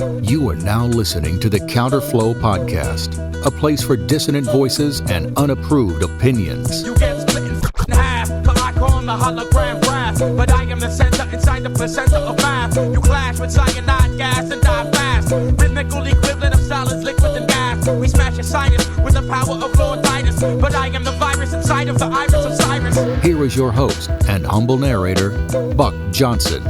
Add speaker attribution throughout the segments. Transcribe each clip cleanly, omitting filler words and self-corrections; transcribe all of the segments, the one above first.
Speaker 1: You are now listening to the Counterflow Podcast, a place for dissonant voices and unapproved opinions.
Speaker 2: You get split in half, but I call him the hologram graph. But I am the center inside the placenta of math. You clash with cyanide gas and die fast. Rhythmical equivalent of solids, liquid, and gas. We smash your sinus with the power of Lord Titus. But I am the virus inside of the iris of Cyrus.
Speaker 1: Here is your host and humble narrator, Buck Johnson.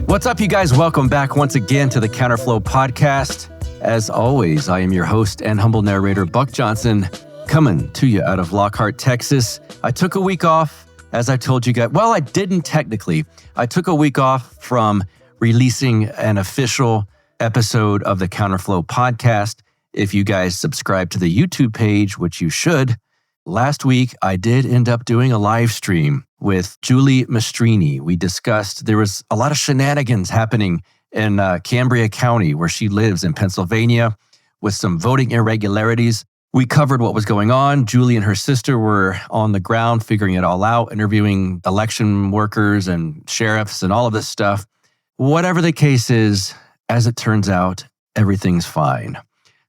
Speaker 3: What's up, you guys? Welcome back once again to the Counterflow Podcast. As always, I am your host and humble narrator, Buck Johnson, coming to you out of Lockhart, Texas. I took a week off, as I told you guys. Well, I didn't technically. I took a week off from releasing an official episode of the Counterflow Podcast. If you guys subscribe to the YouTube page, which you should, last week I did end up doing a live stream with Julie Mastrini. We discussed, there was a lot of shenanigans happening in Cambria County, where she lives in Pennsylvania, with some voting irregularities. We covered what was going on. Julie and her sister were on the ground figuring it all out, interviewing election workers and sheriffs and all of this stuff. Whatever the case is, as it turns out, everything's fine.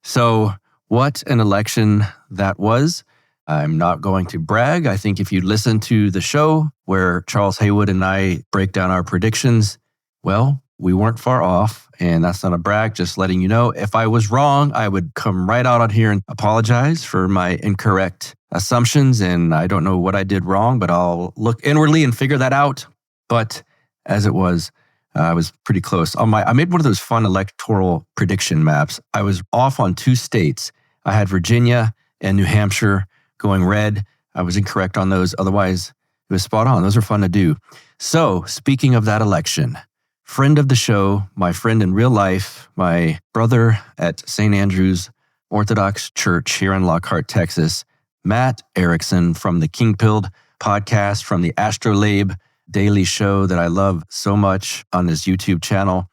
Speaker 3: So what an election that was. I'm not going to brag. I think if you listen to the show where Charles Haywood and I break down our predictions, well, we weren't far off, and that's not a brag, just letting you know. If I was wrong, I would come right out on here and apologize for my incorrect assumptions, and I don't know what I did wrong, but I'll look inwardly and figure that out. But as it was, I was pretty close. I made one of those fun electoral prediction maps. I was off on 2 states. I had Virginia and New Hampshire going red. I was incorrect on those. Otherwise, it was spot on. Those are fun to do. So, speaking of that election, friend of the show, my friend in real life, my brother at St. Andrew's Orthodox Church here in Lockhart, Texas, Matt Erickson from the Kingpilled podcast, from the Astrolabe daily show that I love so much on his YouTube channel.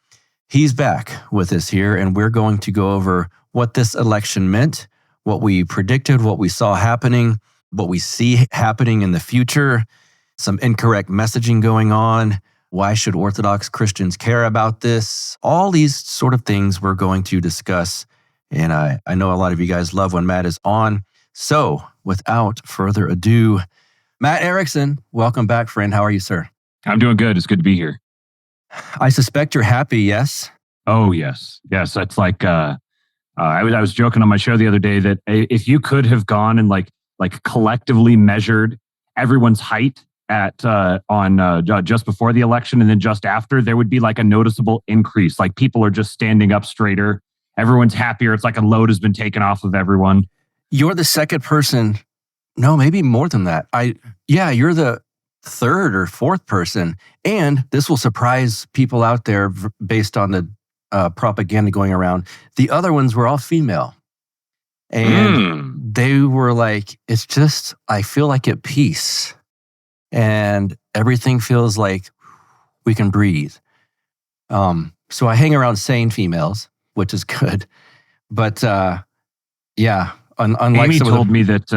Speaker 3: He's back with us here, and we're going to go over what this election meant, what we predicted, what we saw happening, what we see happening in the future, some incorrect messaging going on. Why should Orthodox Christians care about this? All these sort of things we're going to discuss. And I know a lot of you guys love when Matt is on. So without further ado, Matt Erickson, welcome back, friend. How are you, sir?
Speaker 4: I'm doing good. It's good to be here.
Speaker 3: I suspect you're happy, yes?
Speaker 4: Oh, yes. Yes, it's like... I was joking on my show the other day that if you could have gone and like collectively measured everyone's height at on just before the election and then just after, there would be like a noticeable increase. Like people are just standing up straighter. Everyone's happier. It's like a load has been taken off of everyone.
Speaker 3: You're the second person. No, maybe more than that. You're the third or fourth person. And this will surprise people out there based on the propaganda going around. The other ones were all female. And they were like, it's just, I feel like at peace. And everything feels like we can breathe. So I hang around sane females, which is good. But unlike
Speaker 4: Amy told me that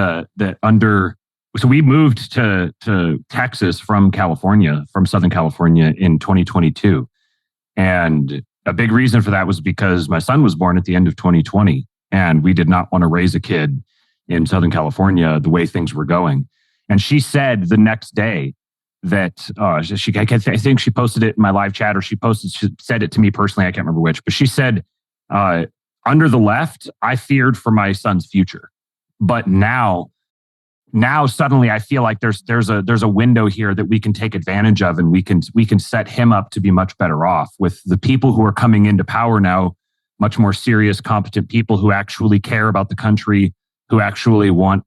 Speaker 4: so we moved to Texas from California, from Southern California in 2022. And a big reason for that was because my son was born at the end of 2020, and we did not want to raise a kid in Southern California the way things were going. And she said the next day that I think she posted it in my live chat, or she said it to me personally. I can't remember which, but she said, under the left, I feared for my son's future, but now suddenly I feel like there's a window here that we can take advantage of, and we can set him up to be much better off with the people who are coming into power now, much more serious, competent people who actually care about the country, who actually want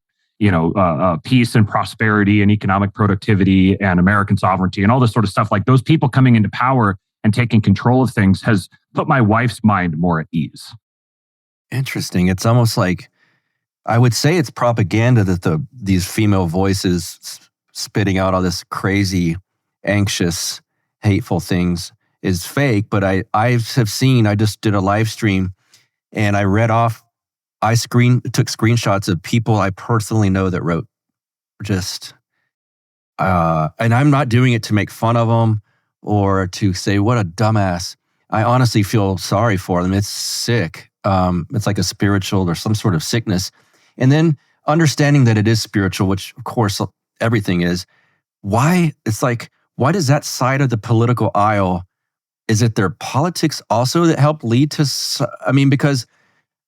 Speaker 4: peace and prosperity and economic productivity and American sovereignty and all this sort of stuff. Like those people coming into power and taking control of things has put my wife's mind more at ease.
Speaker 3: Interesting. It's almost like, I would say it's propaganda that these female voices spitting out all this crazy, anxious, hateful things is fake. But I just did a live stream and I read off, took screenshots of people I personally know that wrote just, and I'm not doing it to make fun of them or to say, what a dumbass. I honestly feel sorry for them. It's sick. It's like a spiritual or some sort of sickness. And then understanding that it is spiritual, which of course everything is, why does that side of the political aisle, is it their politics also that help lead to, because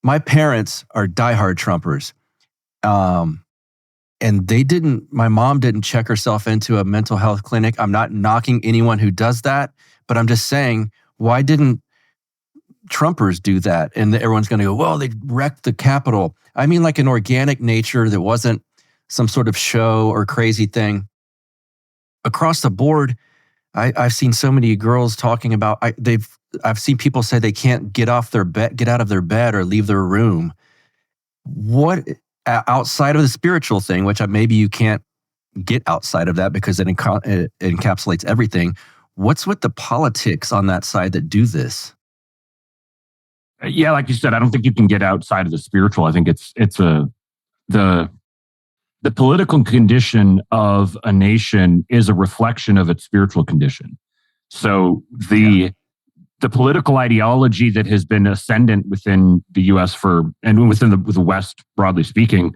Speaker 3: my parents are diehard Trumpers. And my mom didn't check herself into a mental health clinic. I'm not knocking anyone who does that, but I'm just saying, why didn't Trumpers do that? And everyone's going to go, well, they wrecked the Capitol. I mean, like an organic nature that wasn't some sort of show or crazy thing. Across the board, I've seen so many girls talking about, I've seen people say they can't get out of their bed or leave their room. What, outside of the spiritual thing, which maybe you can't get outside of that because it encapsulates everything, what's with the politics on that side that do this?
Speaker 4: Yeah, like you said, I don't think you can get outside of the spiritual. I think it's the political condition of a nation is a reflection of its spiritual condition. So the political ideology that has been ascendant within the U.S. and within the West, broadly speaking,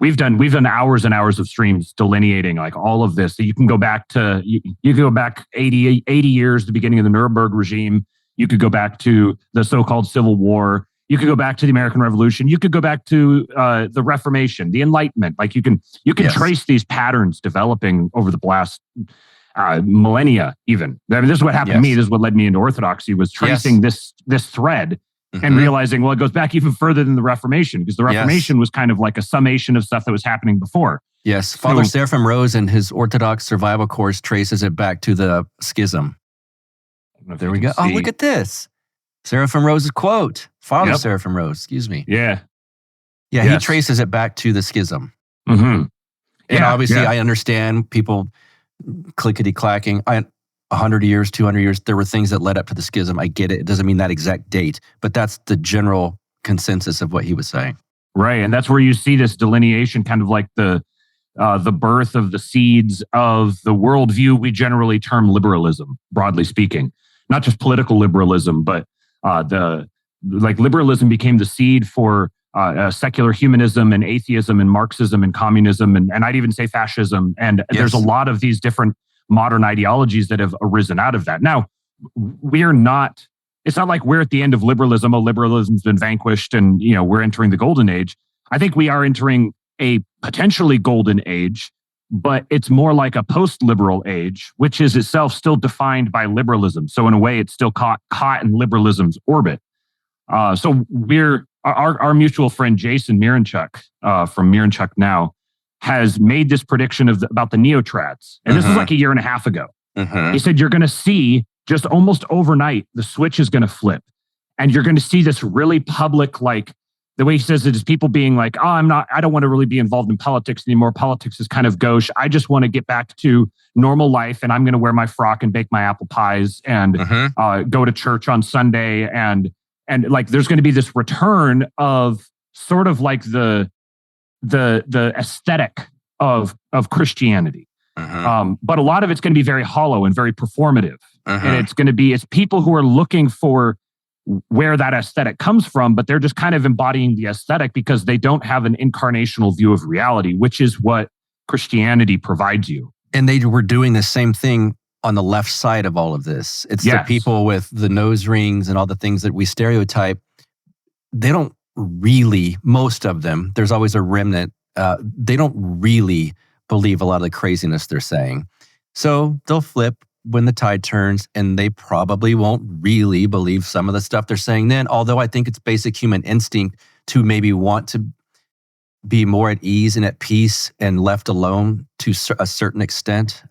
Speaker 4: we've done hours and hours of streams delineating like all of this. So you can go back to, you can go back 80 years, the beginning of the Nuremberg regime. You could go back to the so-called Civil War. You could go back to the American Revolution. You could go back to the Reformation, the Enlightenment. Like you can trace these patterns developing over the last millennia. Even this is what happened to me. This is what led me into Orthodoxy. Was tracing this thread and realizing, well, it goes back even further than the Reformation, because the Reformation was kind of like a summation of stuff that was happening before.
Speaker 3: Yes, Father Seraphim Rose in his Orthodox Survival Course traces it back to the schism. There we go. Oh, look at this. Seraphim Rose's quote. Father Seraphim Rose, excuse me.
Speaker 4: Yeah.
Speaker 3: Yeah, he traces it back to the schism.
Speaker 4: Mm-hmm.
Speaker 3: And obviously I understand people clickety-clacking. 100 years, 200 years, there were things that led up to the schism. I get it. It doesn't mean that exact date, but that's the general consensus of what he was saying.
Speaker 4: Right. And that's where you see this delineation, kind of like the birth of the seeds of the worldview we generally term liberalism, broadly speaking. Not just political liberalism, but liberalism became the seed for secular humanism and atheism and Marxism and communism and I'd even say fascism. And there's a lot of these different modern ideologies that have arisen out of that. Now, it's not like we're at the end of liberalism. Oh, liberalism's been vanquished and, we're entering the golden age. I think we are entering a potentially golden age, but it's more like a post-liberal age, which is itself still defined by liberalism. So in a way, it's still caught in liberalism's orbit. So our mutual friend, Jason MIRONCHUCK from MIRONCHUCK Now, has made this prediction about the neotrads. And this was like a year and a half ago. He said, you're going to see just almost overnight, the switch is going to flip. And you're going to see this really public, like the way he says it is people being like, I don't want to really be involved in politics anymore. Politics is kind of gauche. I just want to get back to normal life. And I'm going to wear my frock and bake my apple pies and go to church on Sunday. And like, there's going to be this return of sort of like the aesthetic of Christianity. But a lot of it's going to be very hollow and very performative. And it's people who are looking for where that aesthetic comes from, but they're just kind of embodying the aesthetic because they don't have an incarnational view of reality, which is what Christianity provides you.
Speaker 3: And they were doing the same thing on the left side of all of this. It's the people with the nose rings and all the things that we stereotype. They don't really, most of them, there's always a remnant, they don't really believe a lot of the craziness they're saying. So they'll flip when the tide turns, and they probably won't really believe some of the stuff they're saying then, although I think it's basic human instinct to maybe want to be more at ease and at peace and left alone to a certain extent,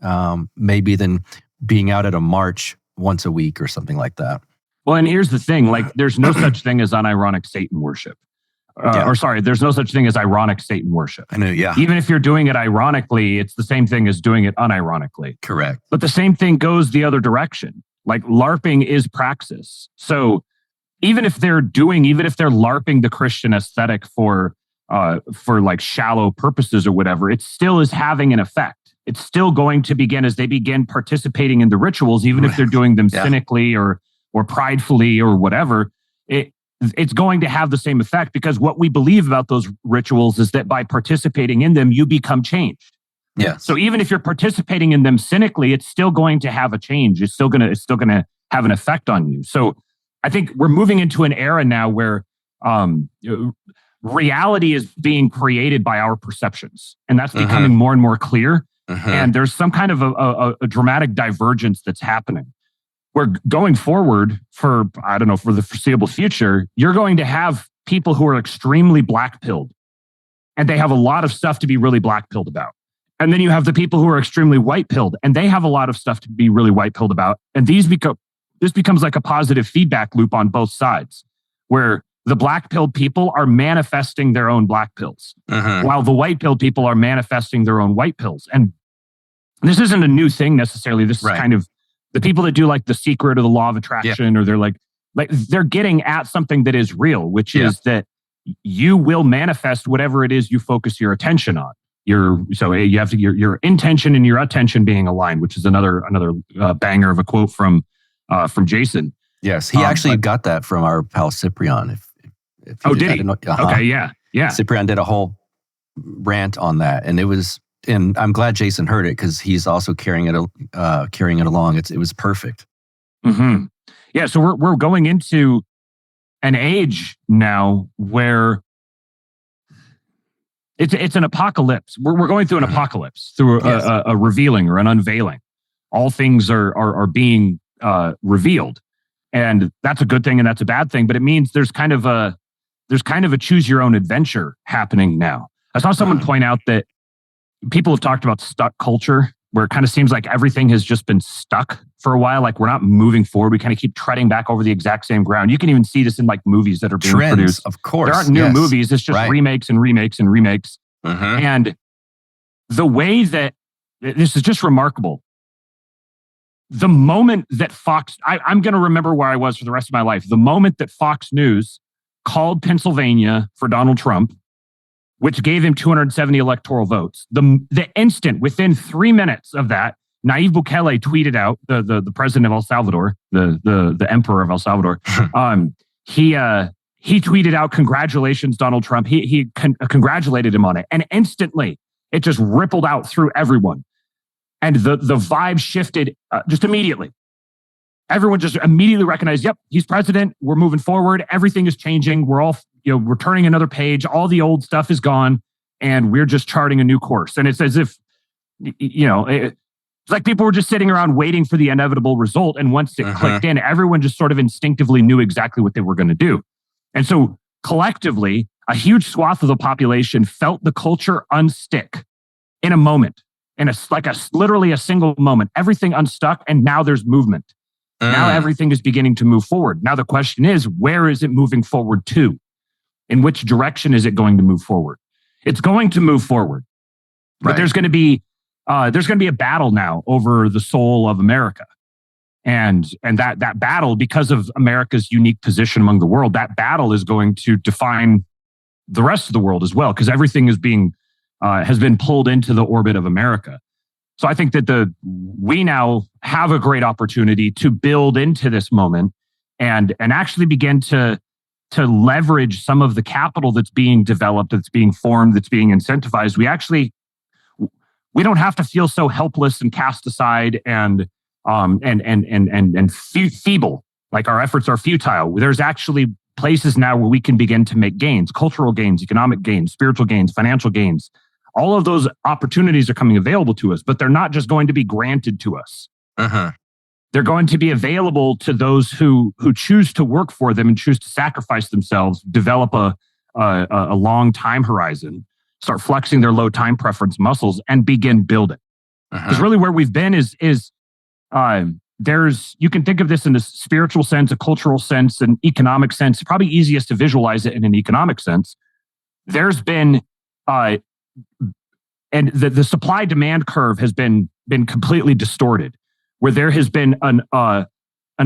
Speaker 3: maybe than being out at a march once a week or something like that.
Speaker 4: Well, and here's the thing, like there's no such thing as unironic Satan worship. There's no such thing as ironic Satan worship.
Speaker 3: I know, yeah.
Speaker 4: Even if you're doing it ironically, it's the same thing as doing it unironically.
Speaker 3: Correct.
Speaker 4: But the same thing goes the other direction. Like LARPing is praxis. So even if they're LARPing the Christian aesthetic for like shallow purposes or whatever, it still is having an effect. it's still going to begin as they begin participating in the rituals, even if they're doing them cynically or pridefully or whatever. It's going to have the same effect, because what we believe about those rituals is that by participating in them, you become changed.
Speaker 3: Yeah.
Speaker 4: So even if you're participating in them cynically, it's still going to have a change. It's still going to have an effect on you. So I think we're moving into an era now where reality is being created by our perceptions, and that's becoming more and more clear. And there's some kind of a dramatic divergence that's happening. We're going forward for the foreseeable future, you're going to have people who are extremely black-pilled, and they have a lot of stuff to be really black-pilled about. And then you have the people who are extremely white-pilled, and they have a lot of stuff to be really white-pilled about. And this becomes like a positive feedback loop on both sides, where the black-pilled people are manifesting their own black pills, while the white-pilled people are manifesting their own white pills. And this isn't a new thing necessarily. This is kind of the people that do like The Secret or the Law of Attraction, or they're like they're getting at something that is real, which is that you will manifest whatever it is you focus your attention on. You have to your intention and your attention being aligned, which is another banger of a quote from Jason.
Speaker 3: Yes, he actually got that from our pal Cyprian.
Speaker 4: Did he? Okay, yeah.
Speaker 3: Cyprian did a whole rant on that, and and I'm glad Jason heard it, because he's also carrying it along. It was perfect.
Speaker 4: Yeah, so we're going into an age now where it's an apocalypse. We're going through an apocalypse, through a revealing or an unveiling. All things are being revealed, and that's a good thing and that's a bad thing. But it means there's kind of a choose your own adventure happening now. I saw someone point out that people have talked about stuck culture, where it kind of seems like everything has just been stuck for a while. Like we're not moving forward. We kind of keep treading back over the exact same ground. You can even see this in like movies that are being produced.
Speaker 3: Of course.
Speaker 4: There aren't new movies. It's just remakes and remakes and remakes. And the way that this is just remarkable. The moment that I'm going to remember where I was for the rest of my life. The moment that Fox News called Pennsylvania for Donald Trump, which gave him 270 electoral votes. The instant, within 3 minutes of that, Nayib Bukele tweeted out, the president of El Salvador, the emperor of El Salvador. He tweeted out, "Congratulations, Donald Trump." He congratulated him on it, and instantly it just rippled out through everyone, and the vibe shifted just immediately. Everyone just immediately recognized, "Yep, he's president. We're moving forward. Everything is changing. We're all." We're turning another page. All the old stuff is gone, and we're just charting a new course. And it's as if, it's like people were just sitting around waiting for the inevitable result. And once it clicked in, everyone just sort of instinctively knew exactly what they were going to do. And so collectively, a huge swath of the population felt the culture unstick in a moment, literally a single moment. Everything unstuck, and now there's movement. Now everything is beginning to move forward. Now the question is, where is it moving forward to? In which direction is it going to move forward? It's going to move forward, but there's going to be a battle now over the soul of America, and that battle, because of America's unique position among the world, that battle is going to define the rest of the world as well, because everything has been pulled into the orbit of America. So I think that we now have a great opportunity to build into this moment and actually begin to leverage some of the capital that's being developed, that's being formed, that's being incentivized. We don't have to feel so helpless and cast aside and feeble, like our efforts are futile. There's actually places now where we can begin to make gains, cultural gains, economic gains, spiritual gains, financial gains. All of those opportunities are coming available to us, but they're not just going to be granted to us. They're going to be available to those who choose to work for them and choose to sacrifice themselves, develop a long time horizon, start flexing their low time preference muscles, and begin building. Because really where we've been is you can think of this in a spiritual sense, a cultural sense, an economic sense. It's probably easiest to visualize it in an economic sense. There's been and the supply demand curve has been completely distorted, where there has been an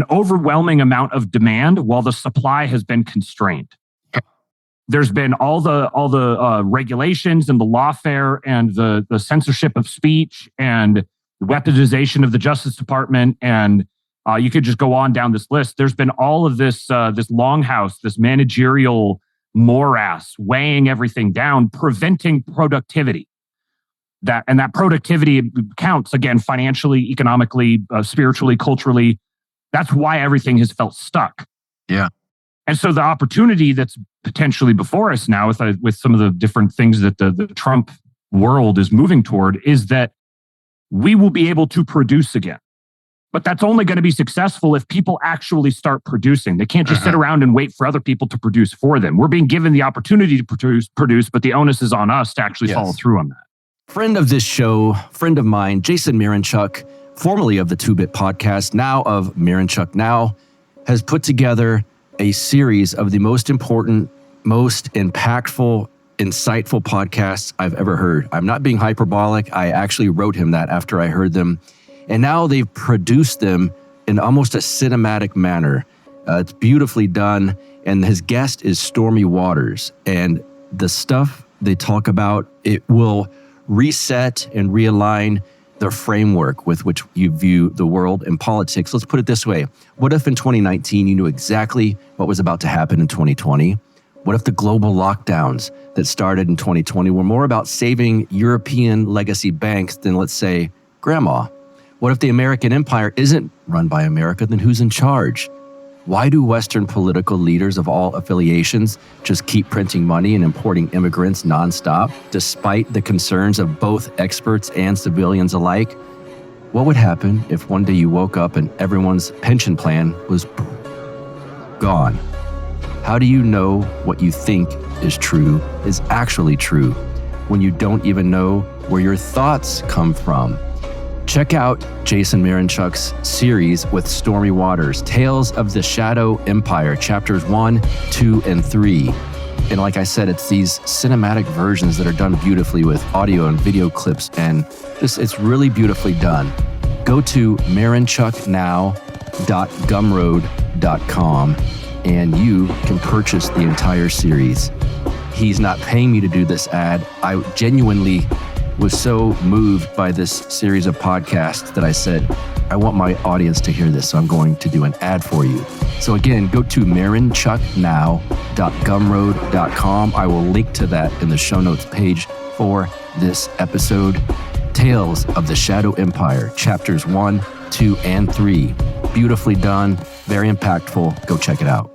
Speaker 4: overwhelming amount of demand while the supply has been constrained. There's been all the regulations and the lawfare and the censorship of speech and the weaponization of the Justice Department, and you could just go on down this list. There's been all of this longhouse, this managerial morass, weighing everything down, preventing productivity. That productivity counts, again, financially, economically, spiritually, culturally. That's why everything has felt stuck.
Speaker 3: Yeah.
Speaker 4: And so the opportunity that's potentially before us now with some of the different things that the Trump world is moving toward is that we will be able to produce again. But that's only going to be successful if people actually start producing. They can't just sit around and wait for other people to produce for them. We're being given the opportunity to produce, but the onus is on us to actually follow through on that.
Speaker 3: Friend of this show, friend of mine, Jason MIRONCHUCK, formerly of the 2-Bit Podcast, now of MIRONCHUCK Now, has put together a series of the most important, most impactful, insightful podcasts I've ever heard. I'm not being hyperbolic. I actually wrote him that after I heard them. And now they've produced them in almost a cinematic manner. It's beautifully done. And his guest is Stormy Waters. And the stuff they talk about, it will reset and realign the framework with which you view the world and politics. Let's put it this way. What if in 2019 you knew exactly what was about to happen in 2020? What if the global lockdowns that started in 2020 were more about saving European legacy banks than, let's say, grandma? What if the American empire isn't run by America? Then who's in charge? Why do Western political leaders of all affiliations just keep printing money and importing immigrants nonstop, despite the concerns of both experts and civilians alike? What would happen if one day you woke up and everyone's pension plan was gone? How do you know what you think is true is actually true when you don't even know where your thoughts come from? Check out Jason MIRONCHUCK's series with Stormy Waters, Tales of the Shadow Empire, chapters 1, 2, and 3. And like I said, it's these cinematic versions that are done beautifully with audio and video clips, and it's really beautifully done. Go to MIRONCHUCKnow.gumroad.com and you can purchase the entire series. He's not paying me to do this ad. I genuinely was so moved by this series of podcasts that I said, I want my audience to hear this, so I'm going to do an ad for you. So again, go to MIRONCHUCKnow.gumroad.com. I will link to that in the show notes page for this episode. Tales of the Shadow Empire, chapters 1, 2, and 3. Beautifully done, very impactful. Go check it out.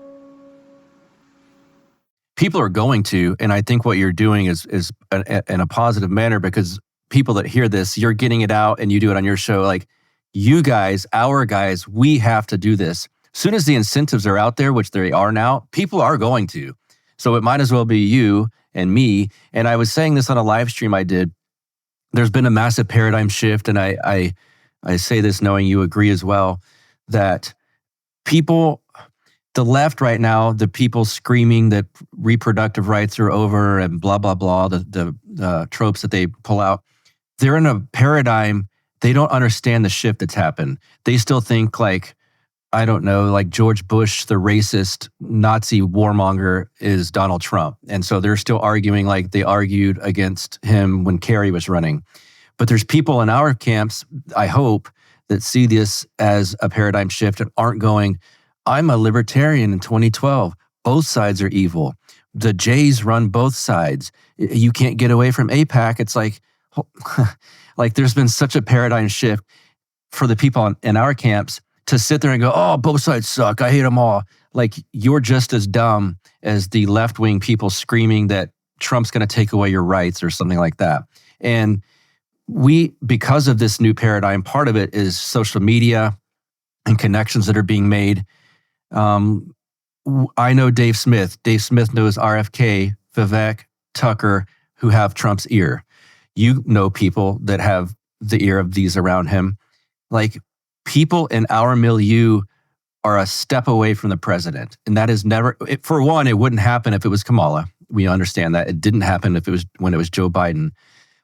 Speaker 3: People are going to, and I think what you're doing is in a positive manner, because people that hear this, you're getting it out and you do it on your show. Like, you guys, our guys, we have to do this. As soon as the incentives are out there, which they are now, people are going to. So it might as well be you and me. And I was saying this on a live stream I did. There's been a massive paradigm shift, and I say this knowing you agree as well, that people, the left right now, the people screaming that reproductive rights are over and blah, blah, blah, the tropes that they pull out, they're in a paradigm. They don't understand the shift that's happened. They still think like, I don't know, like George Bush, the racist Nazi warmonger, is Donald Trump. And so they're still arguing like they argued against him when Kerry was running. But there's people in our camps, I hope, that see this as a paradigm shift and aren't going, I'm a libertarian in 2012. Both sides are evil. The Jays run both sides. You can't get away from AIPAC. It's like, like there's been such a paradigm shift for the people in our camps to sit there and go, oh, both sides suck. I hate them all. Like, you're just as dumb as the left-wing people screaming that Trump's going to take away your rights or something like that. And we, because of this new paradigm, part of it is social media and connections that are being made. I know Dave Smith. Dave Smith knows RFK, Vivek, Tucker, who have Trump's ear. You know people that have the ear of these around him. Like, people in our milieu are a step away from the president. And that is never, for one, it wouldn't happen if it was Kamala. We understand that. It didn't happen when it was Joe Biden.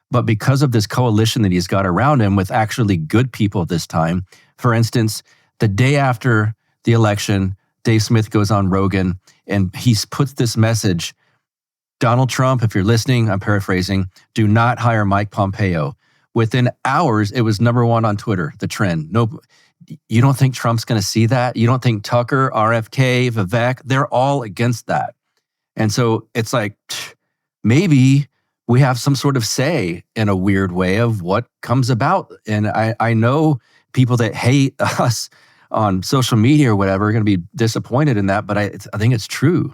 Speaker 3: But because of this coalition that he's got around him with actually good people this time, for instance, the day after the election, Dave Smith goes on Rogan and he puts this message Donald Trump, if you're listening, I'm paraphrasing, do not hire Mike Pompeo. Within hours, it was number one on Twitter, the trend. No, you don't think Trump's going to see that? You don't think Tucker, RFK, Vivek, they're all against that. And so it's like, maybe we have some sort of say in a weird way of what comes about. And I know people that hate us on social media or whatever are going to be disappointed in that, but I think it's true.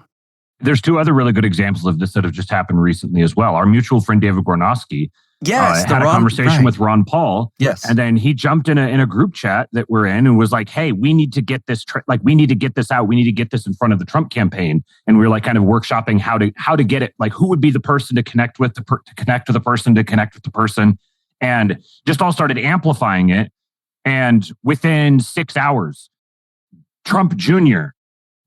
Speaker 4: There's two other really good examples of this that have just happened recently as well. Our mutual friend David Gornosky had a conversation with Ron Paul.
Speaker 3: Yes.
Speaker 4: And then he jumped in a group chat that we're in and was like, hey, we need to get this, we need to get this out. We need to get this in front of the Trump campaign. And we were like kind of workshopping how to get it, like who would be the person to connect with, to connect with the person, to connect with the person. And just all started amplifying it. And within 6 hours, Trump Jr.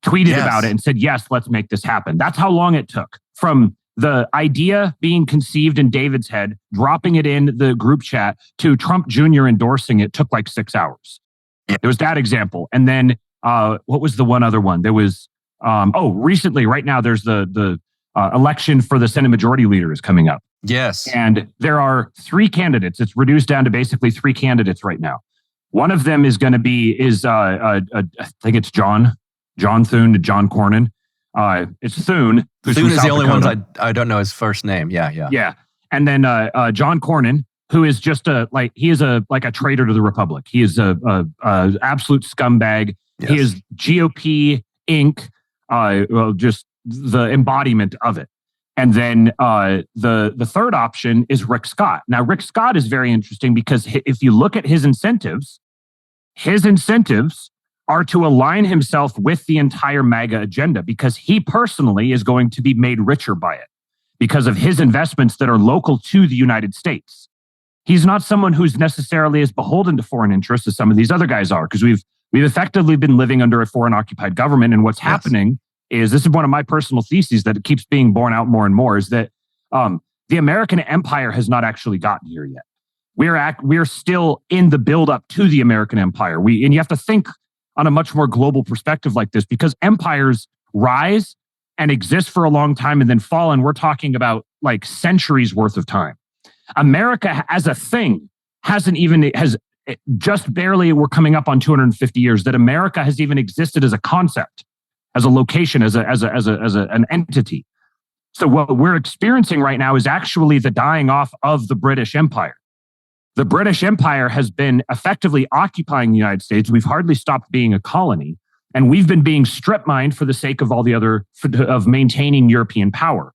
Speaker 4: tweeted about it and said, yes, let's make this happen. That's how long it took from the idea being conceived in David's head, dropping it in the group chat, to Trump Jr. endorsing it took like 6 hours. There was that example. And then what was the one other one? There was, recently, right now, there's the election for the Senate Majority Leader is coming up.
Speaker 3: Yes.
Speaker 4: And there are 3 candidates. It's reduced down to basically 3 candidates right now. One of them is going to be, I think it's John Thune to John Cornyn. It's Thune.
Speaker 3: Thune is the only one I don't know his first name. Yeah.
Speaker 4: And then John Cornyn, who is just a traitor to the Republic. He is a absolute scumbag. Yes. He is GOP Inc. Just the embodiment of it. And then the third option is Rick Scott. Now, Rick Scott is very interesting because if you look at his incentives are to align himself with the entire MAGA agenda, because he personally is going to be made richer by it because of his investments that are local to the United States. He's not someone who's necessarily as beholden to foreign interests as some of these other guys are, because we've effectively been living under a foreign occupied government. And what's happening is, this is one of my personal theses that it keeps being borne out more and more, is that the American empire has not actually gotten here yet. We're still in the buildup to the American empire. And you have to think on a much more global perspective like this, because empires rise and exist for a long time and then fall. And we're talking about like centuries worth of time. America as a thing has just barely, we're coming up on 250 years that America has even existed as a concept, as a location, as an entity. So what we're experiencing right now is actually the dying off of the British Empire. The British Empire has been effectively occupying the United States. We've hardly stopped being a colony, and we've been being strip mined for the sake of of maintaining European power.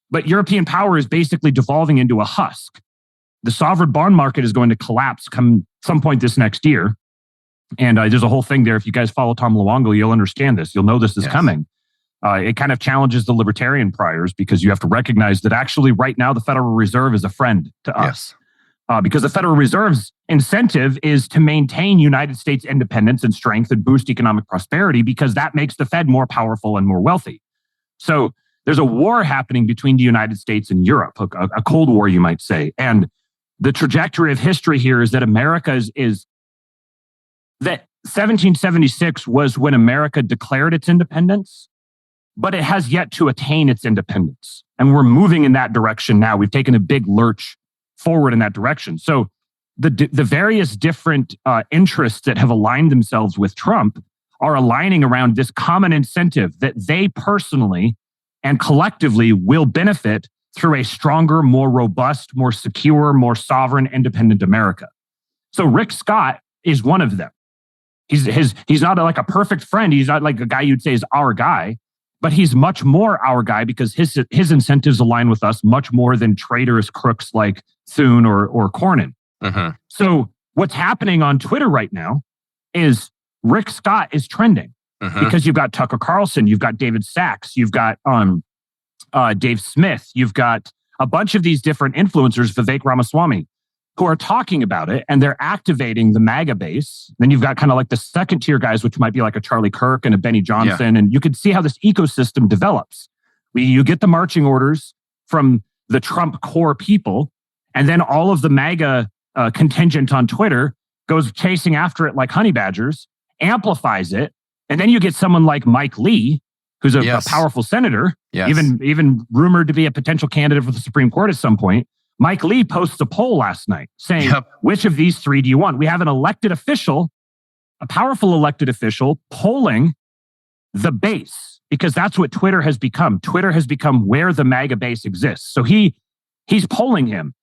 Speaker 4: But European power is basically devolving into a husk. The sovereign bond market is going to collapse come some point this next year. And there's a whole thing there. If you guys follow Tom Luongo, you'll understand this. You'll know this is coming. It kind of challenges the libertarian priors, because you have to recognize that actually right now the Federal Reserve is a friend to us. Because the Federal Reserve's incentive is to maintain United States independence and strength and boost economic prosperity, because that makes the Fed more powerful and more wealthy. So there's a war happening between the United States and Europe, a Cold War, you might say. And the trajectory of history here is that America is that 1776 was when America declared its independence, but it has yet to attain its independence. And we're moving in that direction now. We've taken a big lurch forward in that direction. So the various different interests that have aligned themselves with Trump are aligning around this common incentive that they personally and collectively will benefit through a stronger, more robust, more secure, more sovereign, independent America. So Rick Scott is one of them. He's not like a perfect friend. He's not like a guy you'd say is our guy, but he's much more our guy because his incentives align with us much more than traitorous crooks like Thune or Cornyn.
Speaker 3: Uh-huh.
Speaker 4: So what's happening on Twitter right now is Rick Scott is trending because you've got Tucker Carlson, you've got David Sachs, you've got Dave Smith, you've got a bunch of these different influencers, Vivek Ramaswamy, who are talking about it, and they're activating the MAGA base. Then you've got kind of like the second tier guys, which might be like a Charlie Kirk and a Benny Johnson. And you can see how this ecosystem develops. You get the marching orders from the Trump core people, and then all of the MAGA contingent on Twitter goes chasing after it like honey badgers, amplifies it. And then you get someone like Mike Lee, who's a powerful senator, even rumored to be a potential candidate for the Supreme Court at some point. Mike Lee posts a poll last night saying, which of these three do you want? We have an elected official, a powerful elected official, polling the base, because that's what Twitter has become. Twitter has become where the MAGA base exists. So he's polling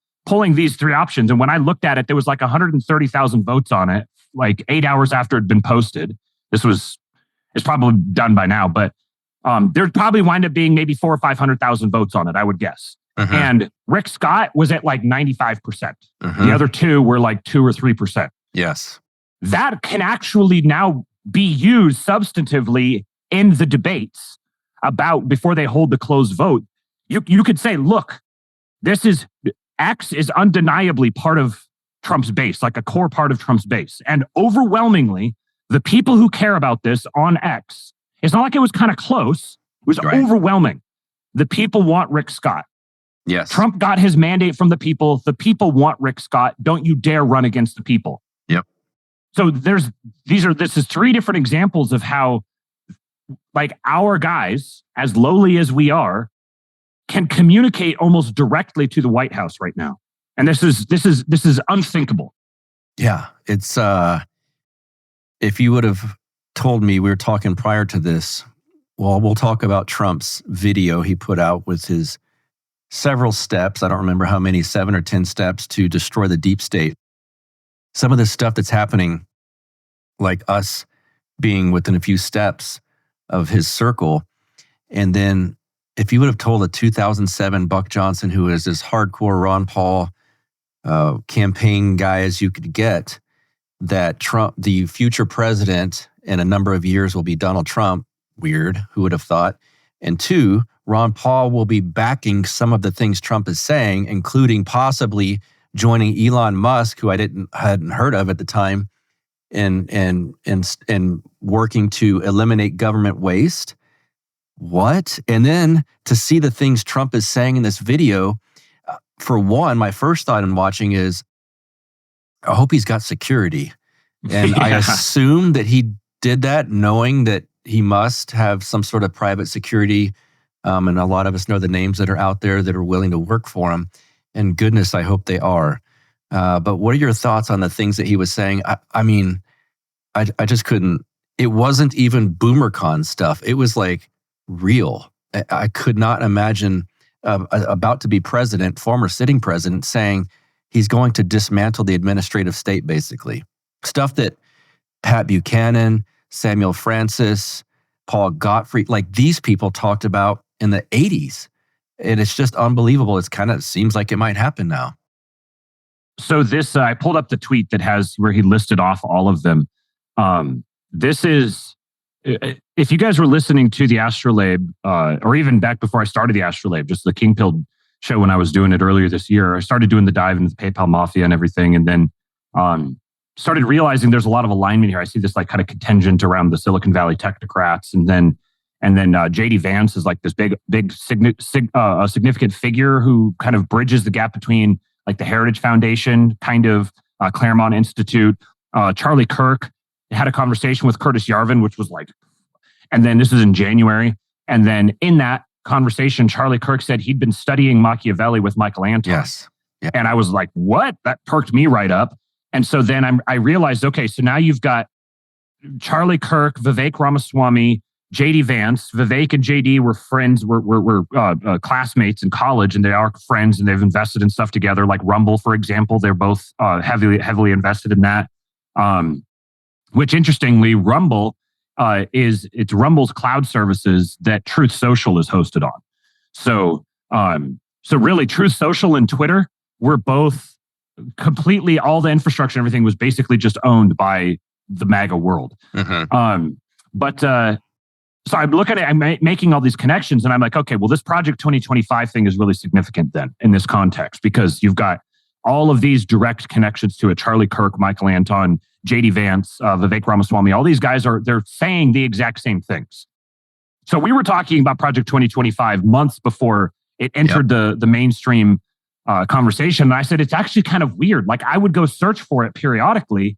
Speaker 4: these three options. And when I looked at it, there was like 130,000 votes on it, like 8 hours after it had been posted. It's probably done by now, but there'd probably wind up being maybe 400,000 or 500,000 votes on it, I would guess. And Rick Scott was at like 95%. The other two were like 2 or 3%.
Speaker 3: Yes.
Speaker 4: That can actually now be used substantively in the debates before they hold the closed vote. You could say, look, X is undeniably part of Trump's base, like a core part of Trump's base. And overwhelmingly, the people who care about this on X, it's not like it was kind of close. It was overwhelming. The people want Rick Scott.
Speaker 3: Yes.
Speaker 4: Trump got his mandate from the people. The people want Rick Scott. Don't you dare run against the people.
Speaker 3: Yep.
Speaker 4: So this is three different examples of how, like, our guys, as lowly as we are, can communicate almost directly to the White House right now. And this is unthinkable.
Speaker 3: Yeah. It's if you would have told me, we were talking prior to this, well, we'll talk about Trump's video he put out with his several steps. I don't remember how many, 7 or 10 steps to destroy the deep state. Some of the stuff that's happening, like us being within a few steps of his circle. And then if you would have told a 2007 Buck Johnson, who is as hardcore Ron Paul campaign guy as you could get, that Trump, the future president in a number of years, will be Donald Trump. Weird. Who would have thought? And 2, Ron Paul will be backing some of the things Trump is saying, including possibly joining Elon Musk, who I hadn't heard of at the time, and working to eliminate government waste. What? And then to see the things Trump is saying in this video, for one, my first thought in watching is, I hope he's got security. And I assume that he did that knowing that he must have some sort of private security. And a lot of us know the names that are out there that are willing to work for him. And goodness, I hope they are. But what are your thoughts on the things that he was saying? I mean, I just couldn't. It wasn't even BoomerCon stuff. It was like real. I could not imagine about to be president, former sitting president, saying he's going to dismantle the administrative state, basically. Stuff that Pat Buchanan, Samuel Francis, Paul Gottfried, like these people talked about in the 80s. And it's just unbelievable. It's kind of seems like it might happen now.
Speaker 4: So this, I pulled up the tweet that has where he listed off all of them. This is, if you guys were listening to the Astrolabe, or even back before I started the Astrolabe, just the Kingpilled show when I was doing it earlier this year, I started doing the dive into the PayPal mafia and everything. And then started realizing there's a lot of alignment here. I see this like kind of contingent around the Silicon Valley technocrats. And then JD Vance is like this big significant figure who kind of bridges the gap between like the Heritage Foundation, kind of Claremont Institute. Charlie Kirk had a conversation with Curtis Yarvin, which was like, and then this is in January. And then in that conversation, Charlie Kirk said he'd been studying Machiavelli with Michael Anton.
Speaker 3: Yes. Yeah.
Speaker 4: And I was like, what? That perked me right up. And so then I realized, okay, so now you've got Charlie Kirk, Vivek Ramaswamy, JD Vance. Vivek and JD were friends, were classmates in college, and they are friends, and they've invested in stuff together, like Rumble, for example. They're both heavily invested in that. Which interestingly, Rumble it's Rumble's cloud services that Truth Social is hosted on. So really, Truth Social and Twitter were both completely, all the infrastructure and everything was basically just owned by the MAGA world. Mm-hmm. So I'm looking at it, I'm making all these connections, and I'm like, okay, well, this Project 2025 thing is really significant then in this context, because you've got all of these direct connections to it. Charlie Kirk, Michael Anton, JD Vance, Vivek Ramaswamy, all these guys they're saying the exact same things. So we were talking about Project 2025 months before it entered the mainstream conversation. And I said, it's actually kind of weird. Like, I would go search for it periodically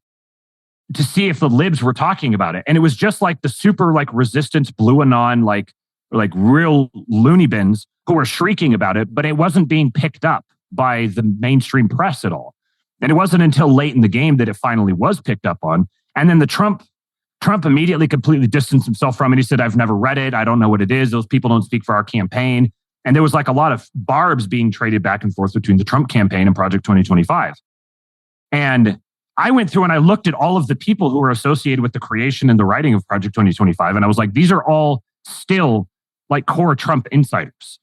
Speaker 4: to see if the libs were talking about it. And it was just like the super like resistance Blue Anon, like like real loony bins who were shrieking about it, but it wasn't being picked up by the mainstream press at all. And it wasn't until late in the game that it finally was picked up on. And then Trump immediately completely distanced himself from it. He said, I've never read it. I don't know what it is. Those people don't speak for our campaign. And there was like a lot of barbs being traded back and forth between the Trump campaign and Project 2025. And I went through and I looked at all of the people who were associated with the creation and the writing of Project 2025. And I was like, these are all still like core Trump insiders.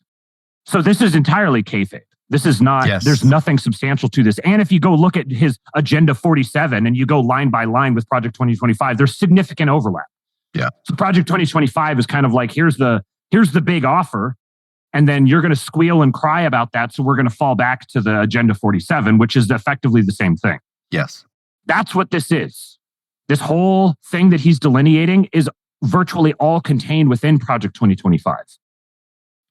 Speaker 4: So this is entirely kayfabe. This is not, There's nothing substantial to this. And if you go look at his Agenda 47 and you go line by line with Project 2025, there's significant overlap.
Speaker 3: Yeah.
Speaker 4: So Project 2025 is kind of like, here's the big offer. And then you're going to squeal and cry about that. So we're going to fall back to the Agenda 47, which is effectively the same thing.
Speaker 3: Yes.
Speaker 4: That's what this is. This whole thing that he's delineating is virtually all contained within Project 2025.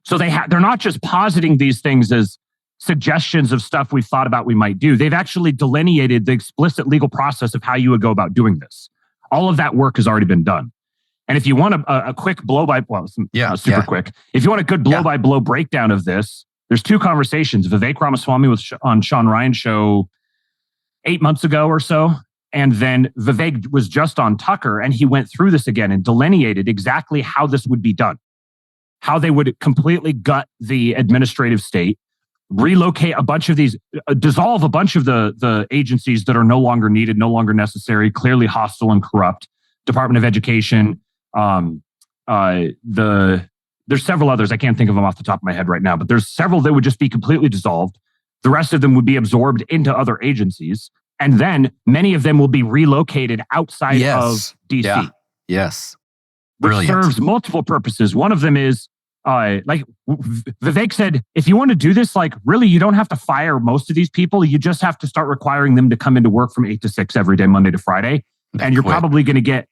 Speaker 4: So they're not just positing these things as suggestions of stuff we've thought about we might do. They've actually delineated the explicit legal process of how you would go about doing this. All of that work has already been done. And if you want a quick quick. If you want a good blow-by-blow breakdown of this, there's two conversations. Vivek Ramaswamy was on Sean Ryan's show 8 months ago or so. And then Vivek was just on Tucker, and he went through this again and delineated exactly how this would be done. How they would completely gut the administrative state, relocate a bunch of these, dissolve a bunch of the agencies that are no longer needed, no longer necessary, clearly hostile and corrupt. Department of Education, there's several others. I can't think of them off the top of my head right now, but there's several that would just be completely dissolved. The rest of them would be absorbed into other agencies. And then many of them will be relocated outside of DC.
Speaker 3: Yeah. Yes.
Speaker 4: Which serves multiple purposes. One of them is, like Vivek said, if you want to do this, like really, you don't have to fire most of these people. You just have to start requiring them to come into work from 8 to 6 every day, Monday to Friday. And you're probably going to get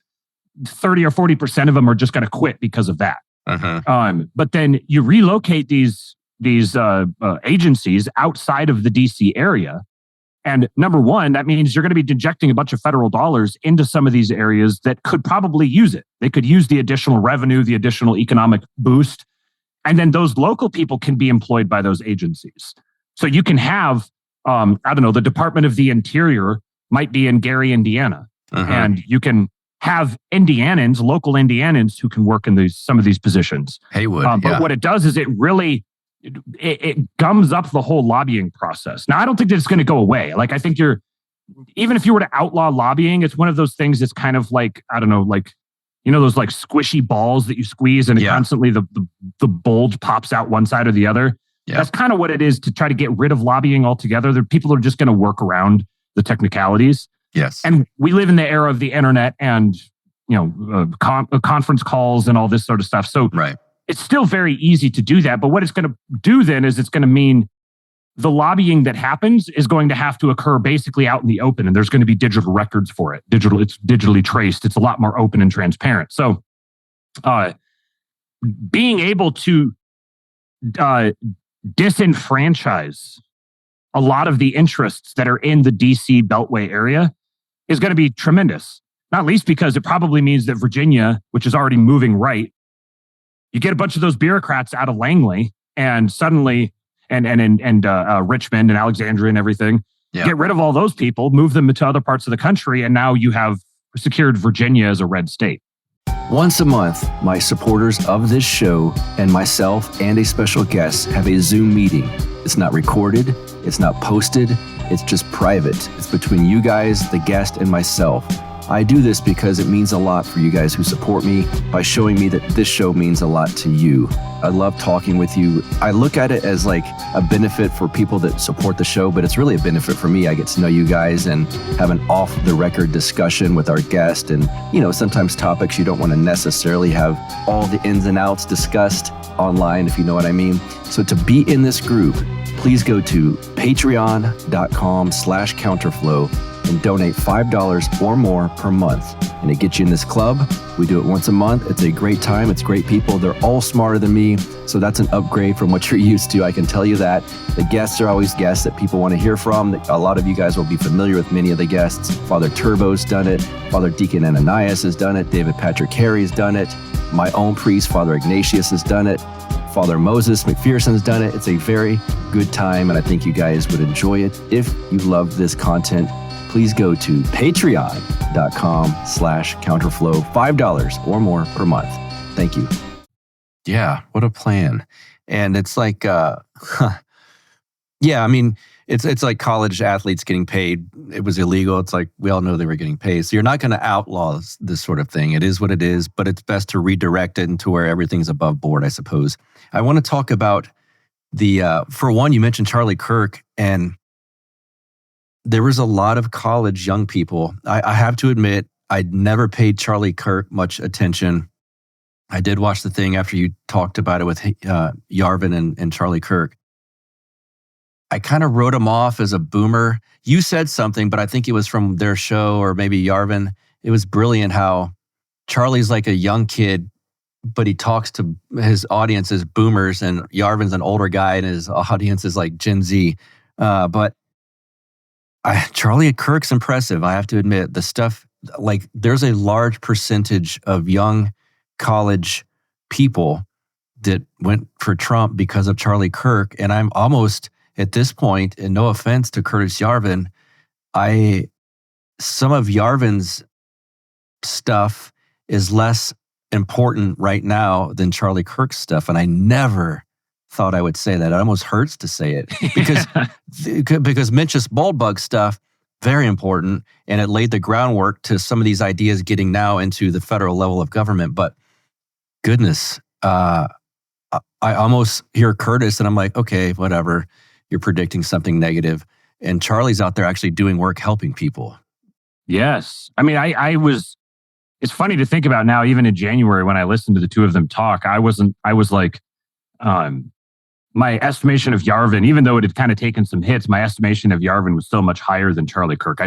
Speaker 4: 30 or 40% of them are just going to quit because of that. But then you relocate these agencies outside of the DC area. And number one, that means you're going to be injecting a bunch of federal dollars into some of these areas that could probably use it. They could use the additional revenue, the additional economic boost. And then those local people can be employed by those agencies. So you can have, the Department of the Interior might be in Gary, Indiana. And you can have local Indianans who can work in some of these positions.
Speaker 3: Haywood.
Speaker 4: But what it does is it really, it gums up the whole lobbying process. Now, I don't think that it's going to go away. Like, I think even if you were to outlaw lobbying, it's one of those things that's kind of like, those like squishy balls that you squeeze and constantly the bulge pops out one side or the other. Yeah. That's kind of what it is to try to get rid of lobbying altogether. There are people who are just going to work around the technicalities.
Speaker 3: Yes.
Speaker 4: And we live in the era of the internet and, conference calls and all this sort of stuff. So it's still very easy to do that. But what it's going to do then is it's going to mean the lobbying that happens is going to have to occur basically out in the open. And there's going to be digital records for it. It's digitally traced. It's a lot more open and transparent. So being able to disenfranchise a lot of the interests that are in the DC Beltway area is going to be tremendous. Not least because it probably means that Virginia, which is already moving right, you get a bunch of those bureaucrats out of Langley and suddenly, and Richmond and Alexandria and everything, get rid of all those people, move them to other parts of the country, and now you have secured Virginia as a red state.
Speaker 3: Once a month, my supporters of this show and myself and a special guest have a Zoom meeting. It's not recorded, it's not posted, it's just private. It's between you guys, the guest, and myself. I do this because it means a lot for you guys who support me by showing me that this show means a lot to you. I love talking with you. I look at it as like a benefit for people that support the show, but it's really a benefit for me. I get to know you guys and have an off-the-record discussion with our guest. And, sometimes topics you don't want to necessarily have all the ins and outs discussed online, if you know what I mean. So to be in this group, please go to patreon.com/counterflow and donate $5 or more per month. And it gets you in this club. We do it once a month. It's a great time. It's great people. They're all smarter than me. So that's an upgrade from what you're used to. I can tell you that. The guests are always guests that people want to hear from. A lot of you guys will be familiar with many of the guests. Father Turbo's done it. Father Deacon Ananias has done it. David Patrick Harry's done it. My own priest, Father Ignatius, has done it. Father Moses McPherson's done it. It's a very good time, and I think you guys would enjoy it. If you love this content, please go to patreon.com/counterflow, $5 or more per month. Thank you. Yeah, what a plan. And it's like, yeah, I mean, it's like college athletes getting paid. It was illegal. It's like, we all know they were getting paid. So you're not going to outlaw this sort of thing. It is what it is, but it's best to redirect it into where everything's above board, I suppose. I want to talk about for one, you mentioned Charlie Kirk, and there was a lot of college young people. I have to admit, I'd never paid Charlie Kirk much attention. I did watch the thing after you talked about it with Yarvin and Charlie Kirk. I kind of wrote him off as a boomer. You said something, but I think it was from their show or maybe Yarvin. It was brilliant how Charlie's like a young kid, but he talks to his audience as boomers, and Yarvin's an older guy and his audience is like Gen Z. But Charlie Kirk's impressive, I have to admit. The stuff, like, there's a large percentage of young college people that went for Trump because of Charlie Kirk, and I'm almost at this point, and no offense to Curtis Yarvin, some of Yarvin's stuff is less important right now than Charlie Kirk's stuff, and I never thought I would say that. It almost hurts to say it because Mencius Moldbug stuff, very important, and it laid the groundwork to some of these ideas getting now into the federal level of government. But goodness, I almost hear Curtis, and I'm like, okay, whatever. You're predicting something negative. And Charlie's out there actually doing work, helping people.
Speaker 4: Yes. I mean, it's funny to think about now, even in January when I listened to the two of them talk, I was like, my estimation of Yarvin, even though it had kind of taken some hits, my estimation of Yarvin was still much higher than Charlie Kirk. I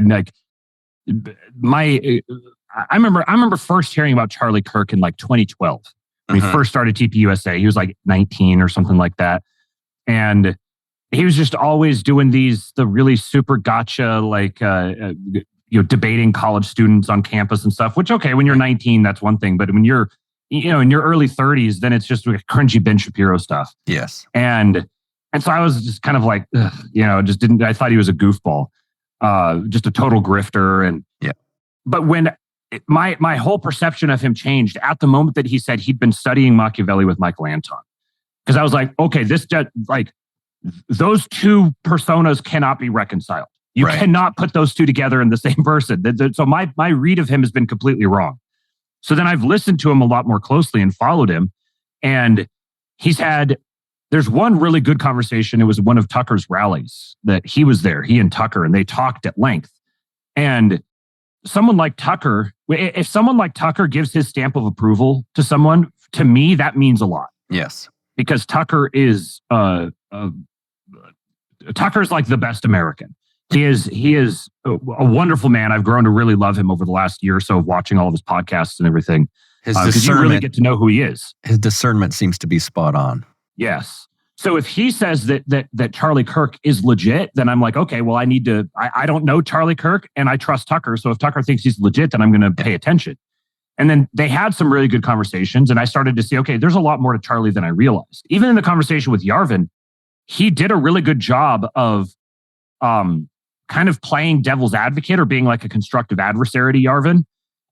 Speaker 4: remember first hearing about Charlie Kirk in like 2012. When he first started TPUSA, he was like 19 or something like that. And he was just always doing the really super gotcha, like, debating college students on campus and stuff, which, okay, when you're 19, that's one thing. But when you're, in your early 30s, then it's just like cringy Ben Shapiro stuff.
Speaker 3: Yes.
Speaker 4: And so I was just kind of like, I thought he was a goofball, just a total grifter. And yeah. But when my whole perception of him changed at the moment that he said he'd been studying Machiavelli with Michael Anton. Because I was like, okay, those two personas cannot be reconciled. You cannot put those two together in the same person. So my read of him has been completely wrong. So then I've listened to him a lot more closely and followed him. And there's one really good conversation. It was one of Tucker's rallies that he was there, he and Tucker, and they talked at length. And someone like Tucker, if someone like Tucker gives his stamp of approval to someone, to me, that means a lot.
Speaker 3: Yes. Because
Speaker 4: Tucker is Tucker's like the best American. He is a wonderful man. I've grown to really love him over the last year or so of watching all of his podcasts and everything. Because you really get to know who he is.
Speaker 3: His discernment seems to be spot on.
Speaker 4: Yes. So if he says that Charlie Kirk is legit, then I'm like, okay, well, I don't know Charlie Kirk and I trust Tucker. So if Tucker thinks he's legit, then I'm going to pay attention. And then they had some really good conversations, and I started to see, okay, there's a lot more to Charlie than I realized. Even in the conversation with Yarvin, he did a really good job of kind of playing devil's advocate or being like a constructive adversary to Yarvin.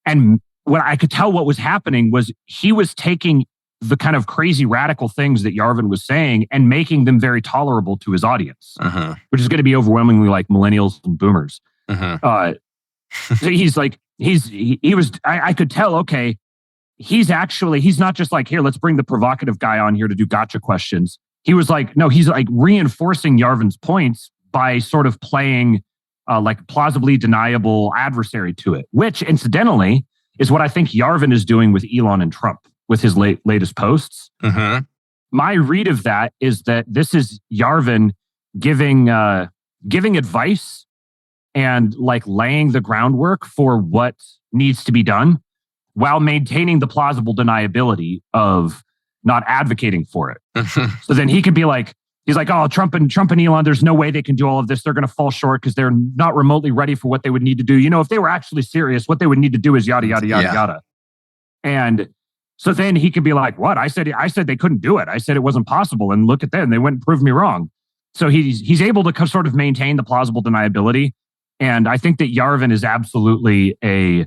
Speaker 4: And what I could tell what was happening was he was taking the kind of crazy radical things that Yarvin was saying and making them very tolerable to his audience, which is going to be overwhelmingly like millennials and boomers. So he's like, I could tell, okay, he's not just like, here, let's bring the provocative guy on here to do gotcha questions. He was like, no, he's like reinforcing Yarvin's points by sort of playing like plausibly deniable adversary to it, which incidentally is what I think Yarvin is doing with Elon and Trump with his latest posts. My read of that is that this is Yarvin giving advice and like laying the groundwork for what needs to be done while maintaining the plausible deniability of not advocating for it. So then he could be like, he's like, oh, Trump and Elon, there's no way they can do all of this. They're going to fall short because they're not remotely ready for what they would need to do. If they were actually serious, what they would need to do is yada, yada, yada, yada. And So then he could be like, what? I said they couldn't do it. I said it wasn't possible. And look at that. And they went and proved me wrong. So he's able to sort of maintain the plausible deniability. And I think that Yarvin is absolutely a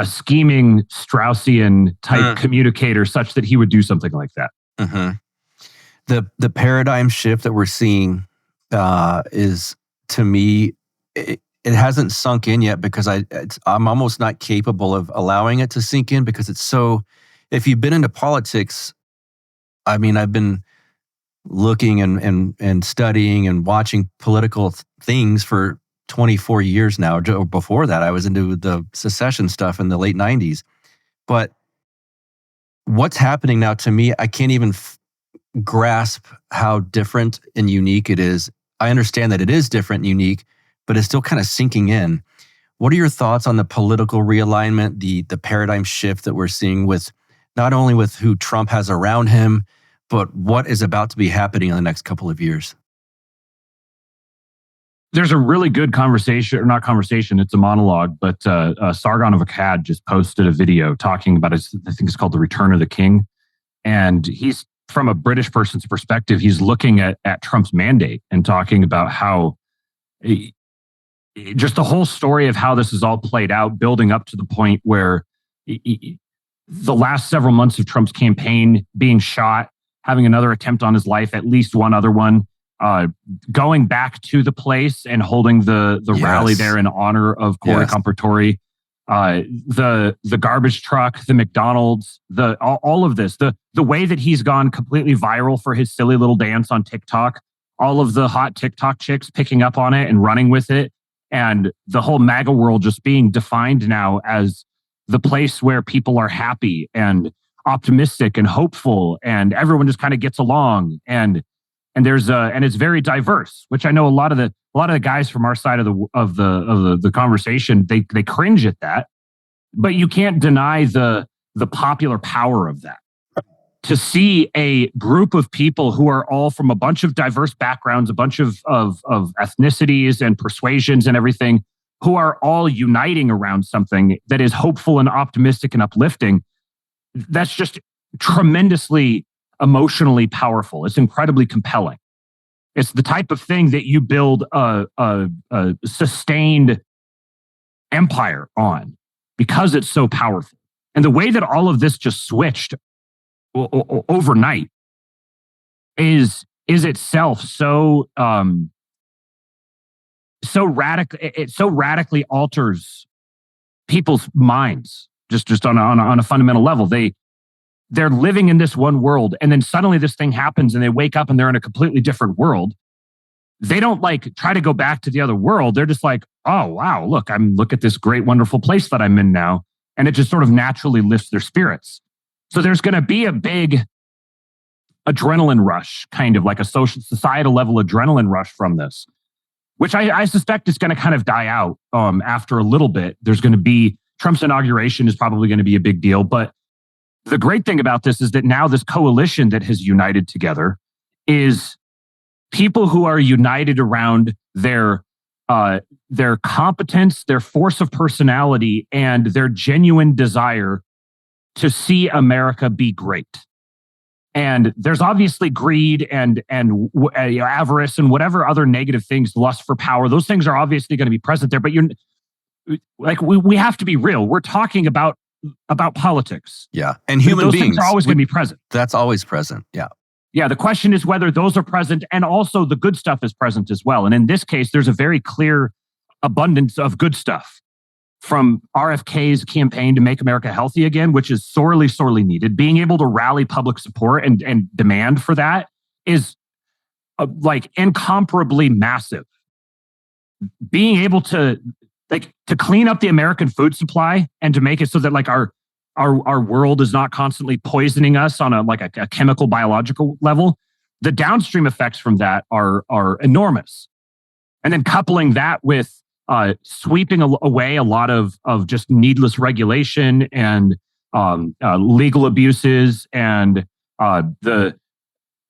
Speaker 4: scheming Straussian type communicator, such that he would do something like that.
Speaker 3: Mm-hmm. The paradigm shift that we're seeing is, to me, it hasn't sunk in yet, because I'm almost not capable of allowing it to sink in, because it's so. If you've been into politics, I mean, I've been looking and studying and watching political things for 24 years now. Before that, I was into the secession stuff in the late 90s. But what's happening now, to me, I can't even grasp how different and unique it is. I understand that it is different and unique, but it's still kind of sinking in. What are your thoughts on the political realignment, the paradigm shift that we're seeing with not only with who Trump has around him, but what is about to be happening in the next couple of years?
Speaker 4: There's a really good conversation, or not conversation, it's a monologue, but Sargon of Akkad just posted a video talking about, I think it's called The Return of the King. And he's, from a British person's perspective, he's looking at Trump's mandate and talking about how just the whole story of how this is all played out, building up to the point where the last several months of Trump's campaign, being shot, having another attempt on his life, at least one other one, going back to the place and holding the rally there in honor of Corey Compertori, the garbage truck, the McDonald's, all of this, the way that he's gone completely viral for his silly little dance on TikTok, all of the hot TikTok chicks picking up on it and running with it, and the whole MAGA world just being defined now as the place where people are happy and optimistic and hopeful, and everyone just kind of gets along, and there's and it's very diverse, which I know a lot of the guys from our side of the conversation, they cringe at that, but you can't deny the popular power of that. To see a group of people who are all from a bunch of diverse backgrounds, a bunch of ethnicities and persuasions and everything, who are all uniting around something that is hopeful and optimistic and uplifting, that's just tremendously emotionally powerful. It's incredibly compelling. It's the type of thing that you build a sustained empire on, because it's so powerful. And the way that all of this just switched overnight is itself so radical. It so radically alters people's minds just on a fundamental level. They're living in this one world, and then suddenly this thing happens and they wake up and they're in a completely different world. They don't try to go back to the other world. They're just like, oh, wow, look at this great, wonderful place that I'm in now. And it just sort of naturally lifts their spirits. So there's going to be a big adrenaline rush, kind of like a societal level adrenaline rush from this, which I suspect is going to kind of die out after a little bit. There's going to be, Trump's inauguration is probably going to be a big deal, but the great thing about this is that now this coalition that has united together is people who are united around their competence, their force of personality, and their genuine desire to see America be great. And there's obviously greed and avarice and whatever other negative things, lust for power. Those things are obviously going to be present there. But we have to be real. We're talking about politics.
Speaker 3: Yeah. And human beings.
Speaker 4: Those things are always going to be present.
Speaker 3: That's always present. Yeah.
Speaker 4: Yeah. The question is whether those are present, and also the good stuff is present as well. And in this case, there's a very clear abundance of good stuff from RFK's campaign to make America healthy again, which is sorely, sorely needed. Being able to rally public support and demand for that is incomparably massive. Being able to clean up the American food supply and to make it so that our world is not constantly poisoning us on a chemical biological level, the downstream effects from that are enormous. And then coupling that with sweeping away a lot of just needless regulation and legal abuses, and the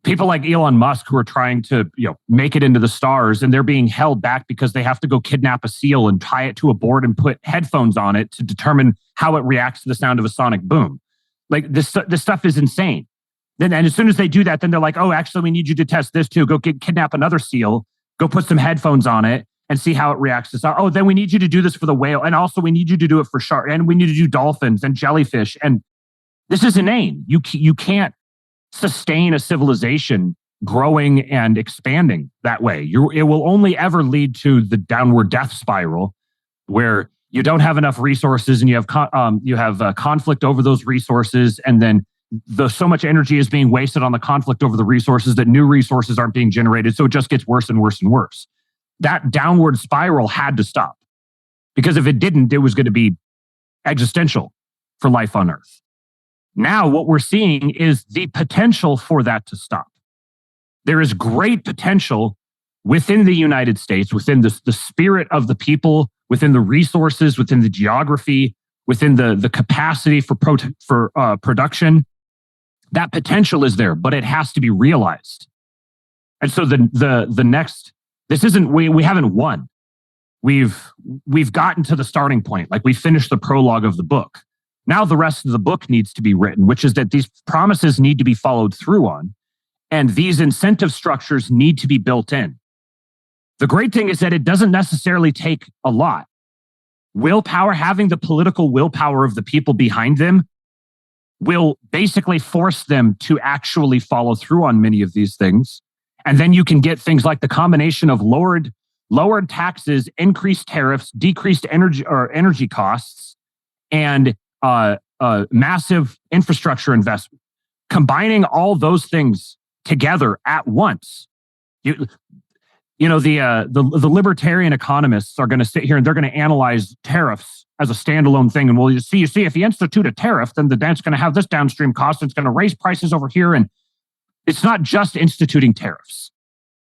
Speaker 4: people like Elon Musk who are trying to make it into the stars, and they're being held back because they have to go kidnap a seal and tie it to a board and put headphones on it to determine how it reacts to the sound of a sonic boom. Like this stuff is insane. And as soon as they do that, then they're like, oh, actually, we need you to test this too. Go kidnap another seal, go put some headphones on it and see how it reacts to sound. Oh, then we need you to do this for the whale. And also we need you to do it for shark. And we need to do dolphins and jellyfish. And this is inane. You can't sustain a civilization growing and expanding that way. It will only ever lead to the downward death spiral where you don't have enough resources and you have conflict over those resources. And then so much energy is being wasted on the conflict over the resources that new resources aren't being generated. So it just gets worse and worse and worse. That downward spiral had to stop, because if it didn't, it was going to be existential for life on Earth. Now what we're seeing is the potential for that to stop. There is great potential within the United States, within the spirit of the people, within the resources, within the geography, within the capacity for production. That potential is there, but it has to be realized. And so the next, this isn't, we haven't won. We've gotten to the starting point. Like we finished the prologue of the book. Now the rest of the book needs to be written, which is that these promises need to be followed through on. And these incentive structures need to be built in. The great thing is that it doesn't necessarily take a lot. Willpower, having the political willpower of the people behind them, will basically force them to actually follow through on many of these things. And then you can get things like the combination of lowered taxes, increased tariffs, decreased energy costs, and massive infrastructure investment. Combining all those things together at once, the libertarian economists are going to sit here and they're going to analyze tariffs as a standalone thing. And you see, if you institute a tariff, then that's going to have this downstream cost. It's going to raise prices over here. And it's not just instituting tariffs.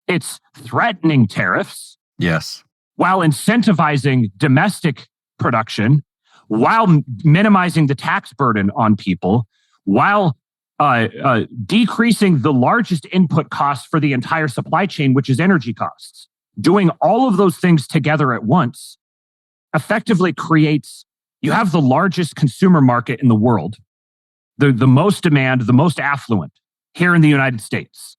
Speaker 4: It's threatening tariffs.
Speaker 3: Yes.
Speaker 4: While incentivizing domestic production, while minimizing the tax burden on people, while decreasing the largest input costs for the entire supply chain, which is energy costs. Doing all of those things together at once effectively creates, you have the largest consumer market in the world, the most demand, the most affluent here in the United States.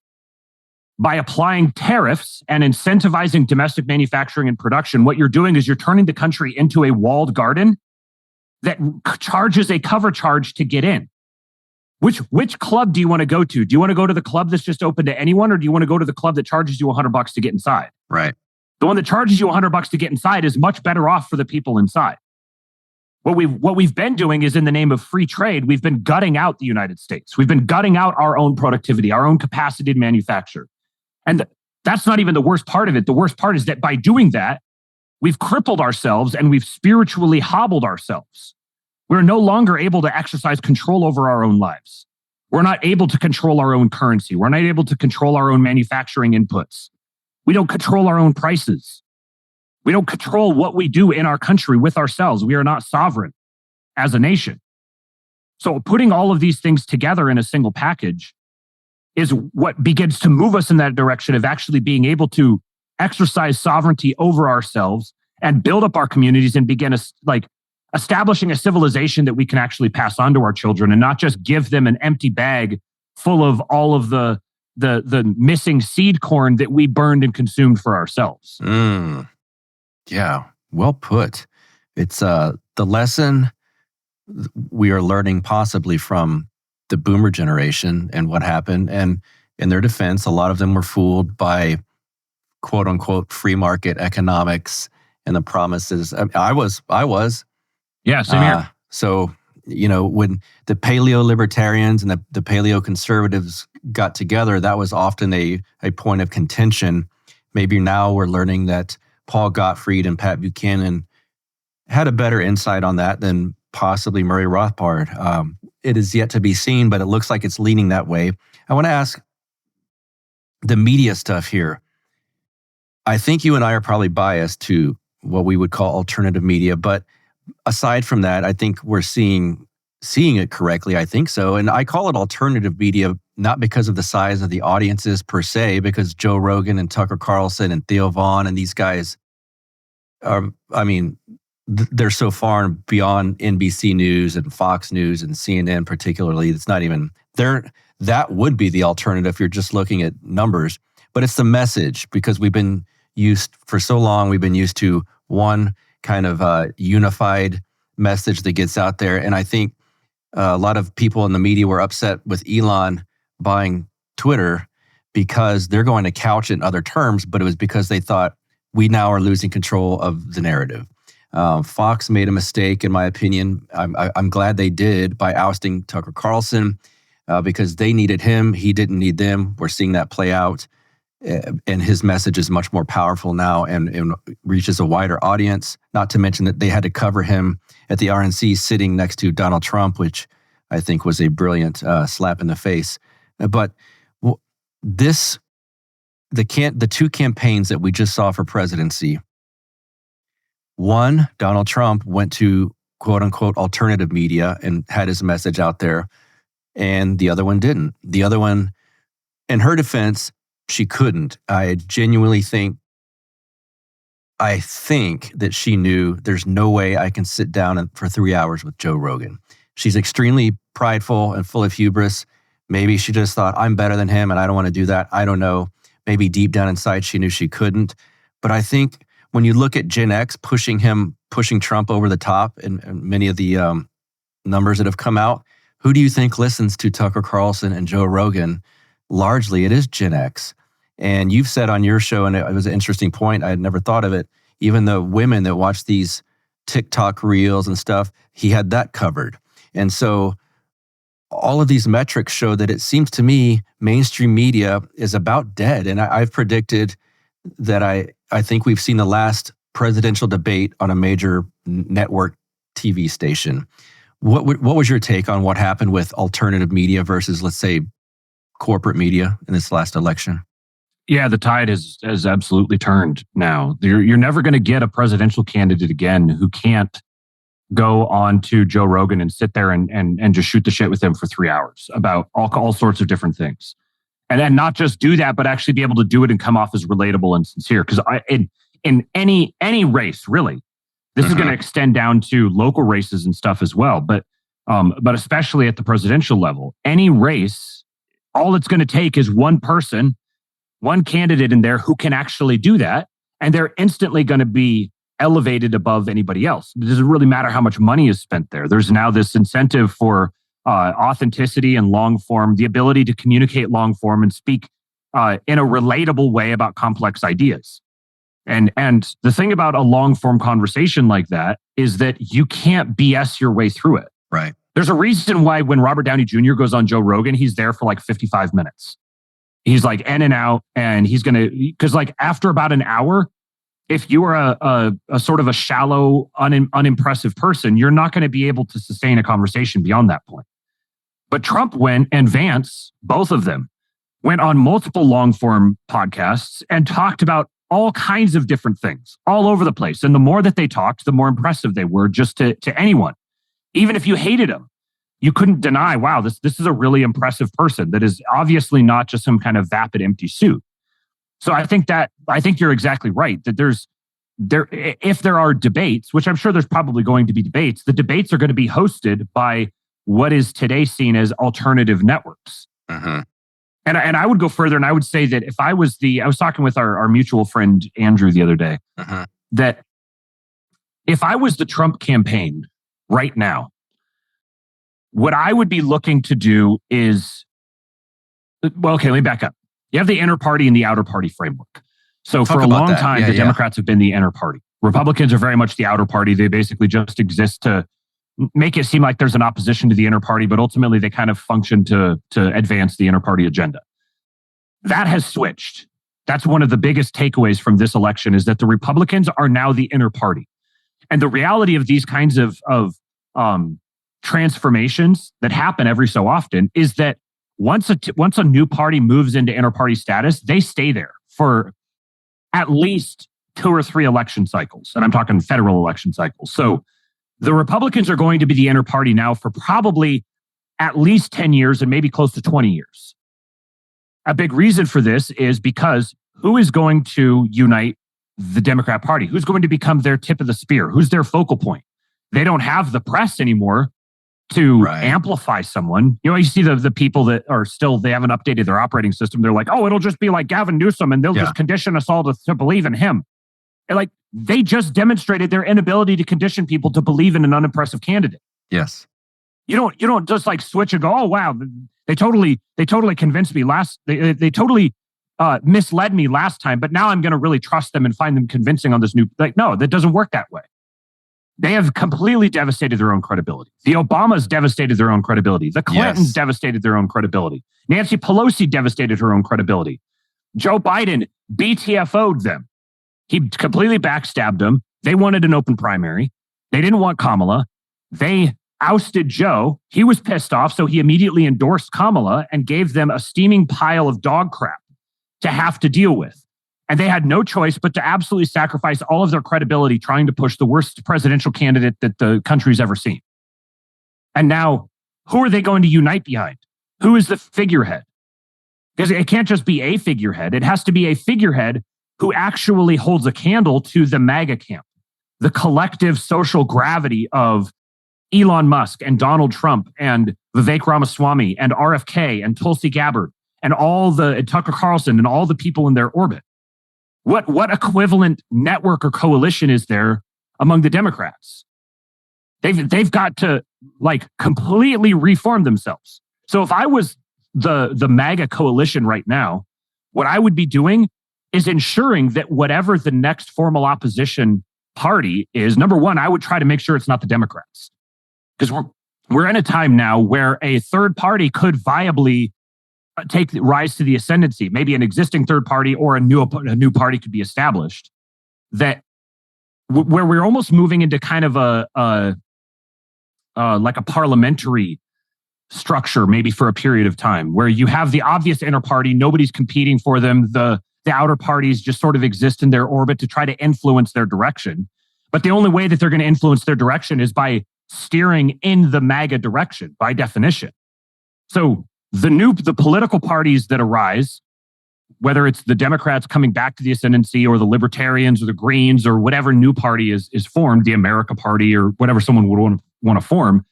Speaker 4: By applying tariffs and incentivizing domestic manufacturing and production, what you're doing is you're turning the country into a walled garden that charges a cover charge to get in. Which club do you want to go to? Do you want to go to the club that's just open to anyone, or do you want to go to the club that charges you $100 to get inside?
Speaker 3: Right.
Speaker 4: The one that charges you $100 to get inside is much better off for the people inside. What we've been doing is, in the name of free trade, we've been gutting out the United States. We've been gutting out our own productivity, our own capacity to manufacture. And that's not even the worst part of it. The worst part is that by doing that, we've crippled ourselves and we've spiritually hobbled ourselves. We're no longer able to exercise control over our own lives. We're not able to control our own currency. We're not able to control our own manufacturing inputs. We don't control our own prices. We don't control what we do in our country with ourselves. We are not sovereign as a nation. So putting all of these things together in a single package is what begins to move us in that direction of actually being able to exercise sovereignty over ourselves and build up our communities and begin establishing a civilization that we can actually pass on to our children, and not just give them an empty bag full of all of the missing seed corn that we burned and consumed for ourselves.
Speaker 3: Yeah, well put. It's the lesson we are learning possibly from the boomer generation and what happened. And in their defense, a lot of them were fooled by quote unquote free market economics and the promises. I was.
Speaker 4: Yeah, same here.
Speaker 3: So, when the paleo-libertarians and the paleo-conservatives got together, that was often a point of contention. Maybe now we're learning that Paul Gottfried and Pat Buchanan had a better insight on that than possibly Murray Rothbard. It is yet to be seen, but it looks like it's leaning that way. I want to ask the media stuff here. I think you and I are probably biased to what we would call alternative media, but aside from that, I think we're seeing it correctly. I think so. And I call it alternative media, not because of the size of the audiences per se, because Joe Rogan and Tucker Carlson and Theo Vaughn and these guys are, they're so far beyond NBC News and Fox News and CNN particularly. It's not even there. That would be the alternative if you're just looking at numbers. But it's the message, because we've been used for so long. We've been used to one kind of unified message that gets out there. And I think a lot of people in the media were upset with Elon buying Twitter because they're going to couch it in other terms, but it was because they thought we now are losing control of the narrative. Fox made a mistake, in my opinion. I'm glad they did by ousting Tucker Carlson because they needed him. He didn't need them. We're seeing that play out. And his message is much more powerful now and reaches a wider audience, not to mention that they had to cover him at the RNC sitting next to Donald Trump, which I think was a brilliant slap in the face. But the two campaigns that we just saw for presidency, one, Donald Trump went to quote unquote alternative media and had his message out there, and the other one didn't. The other one, in her defense, she couldn't. I genuinely think that she knew there's no way I can sit down for 3 hours with Joe Rogan. She's extremely prideful and full of hubris. Maybe she just thought, I'm better than him and I don't want to do that. I don't know. Maybe deep down inside, she knew she couldn't. But I think when you look at Gen X pushing Trump over the top and many of the numbers that have come out, who do you think listens to Tucker Carlson and Joe Rogan? Largely, it is Gen X. And you've said on your show, and it was an interesting point, I had never thought of it, even the women that watch these TikTok reels and stuff, he had that covered. And so all of these metrics show that it seems to me mainstream media is about dead. And I've predicted that I think we've seen the last presidential debate on a major network TV station. What was your take on what happened with alternative media versus, let's say, corporate media in this last election?
Speaker 4: Yeah, the tide has absolutely turned now. You're never going to get a presidential candidate again who can't go on to Joe Rogan and sit there and just shoot the shit with him for 3 hours about all sorts of different things. And then not just do that, but actually be able to do it and come off as relatable and sincere. Because in any race, really, this is going to extend down to local races and stuff as well. But especially at the presidential level, any race, all it's going to take is one person, one candidate in there who can actually do that. And they're instantly going to be elevated above anybody else. It doesn't really matter how much money is spent there. There's now this incentive for authenticity and long form, the ability to communicate long form and speak in a relatable way about complex ideas. And the thing about a long form conversation like that is that you can't BS your way through it.
Speaker 3: Right.
Speaker 4: There's a reason why when Robert Downey Jr. goes on Joe Rogan, he's there for like 55 minutes. He's like in and out, and he's going to, because like after about an hour, if you are a sort of a shallow, unimpressive person, you're not going to be able to sustain a conversation beyond that point. But Trump went, and Vance, both of them, went on multiple long form podcasts and talked about all kinds of different things all over the place. And the more that they talked, the more impressive they were just to anyone. Even if you hated him, you couldn't deny, wow, this is a really impressive person that is obviously not just some kind of vapid empty suit. So I think you're exactly right that if there are debates, which I'm sure there's probably going to be debates, the debates are going to be hosted by what is today seen as alternative networks. And I would go further, and I would say that if I was talking with our mutual friend Andrew the other day, that if I was the Trump campaign right now, what I would be looking to do is, well, okay, let me back up. You have the inner party and the outer party framework. So for a long time, the Democrats have been the inner party. Republicans are very much the outer party. They basically just exist to make it seem like there's an opposition to the inner party, but ultimately they kind of function to advance the inner party agenda. That has switched. That's one of the biggest takeaways from this election, is that the Republicans are now the inner party. And the reality of these kinds of transformations that happen every so often is that once a new party moves into inner party status, they stay there for at least 2 or 3 election cycles. And I'm talking federal election cycles. So the Republicans are going to be the inner party now for probably at least 10 years and maybe close to 20 years. A big reason for this is because who is going to unite the Democrat Party? Who's going to become their tip of the spear? Who's their focal point? They don't have the press anymore to amplify someone. You know, you see the people that are still, they haven't updated their operating system. They're like, oh, it'll just be like Gavin Newsom and they'll just condition us all to believe in him. And like, they just demonstrated their inability to condition people to believe in an unimpressive candidate.
Speaker 3: Yes.
Speaker 4: You don't just like switch and go, oh, wow, they totally convinced me they totally misled me last time, but now I'm going to really trust them and find them convincing on this new, like, no, that doesn't work that way. They have completely devastated their own credibility. The Obamas devastated their own credibility. The Clintons devastated their own credibility. Nancy Pelosi devastated her own credibility. Joe Biden BTFO'd them. He completely backstabbed them. They wanted an open primary. They didn't want Kamala. They ousted Joe. He was pissed off, so he immediately endorsed Kamala and gave them a steaming pile of dog crap to have to deal with. And they had no choice but to absolutely sacrifice all of their credibility trying to push the worst presidential candidate that the country's ever seen. And now, who are they going to unite behind? Who is the figurehead? Because it can't just be a figurehead. It has to be a figurehead who actually holds a candle to the MAGA camp, the collective social gravity of Elon Musk and Donald Trump and Vivek Ramaswamy and RFK and Tulsi Gabbard and and Tucker Carlson and all the people in their orbit. What equivalent network or coalition is there among the Democrats? They've got to like completely reform themselves. So if I was the MAGA coalition right now, what I would be doing is ensuring that whatever the next formal opposition party is, number one, I would try to make sure it's not the Democrats. Because we're in a time now where a third party could viably rise to the ascendancy. Maybe an existing third party or a new party could be established. Where we're almost moving into kind of like a parliamentary structure, maybe for a period of time, where you have the obvious inner party, nobody's competing for them. The outer parties just sort of exist in their orbit to try to influence their direction. But the only way that they're going to influence their direction is by steering in the MAGA direction, by definition. So the political parties that arise, whether it's the Democrats coming back to the ascendancy or the Libertarians or the Greens or whatever new party is formed, the America Party or whatever someone would want to form,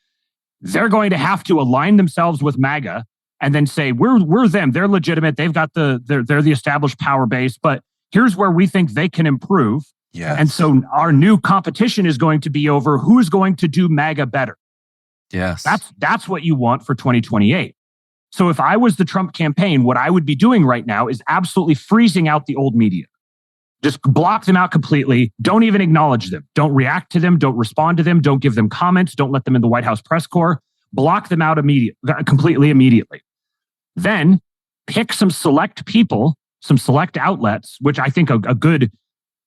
Speaker 4: they're going to have to align themselves with MAGA and then say, we're them, they're legitimate, they've got they're the established power base, but here's where we think they can improve.
Speaker 3: Yes.
Speaker 4: And so our new competition is going to be over who's going to do MAGA better.
Speaker 3: Yes.
Speaker 4: That's what you want for 2028. So if I was the Trump campaign, what I would be doing right now is absolutely freezing out the old media. Just block them out completely. Don't even acknowledge them. Don't react to them. Don't respond to them. Don't give them comments. Don't let them in the White House press corps. Block them out completely immediately. Then pick some select people, some select outlets, which I think a good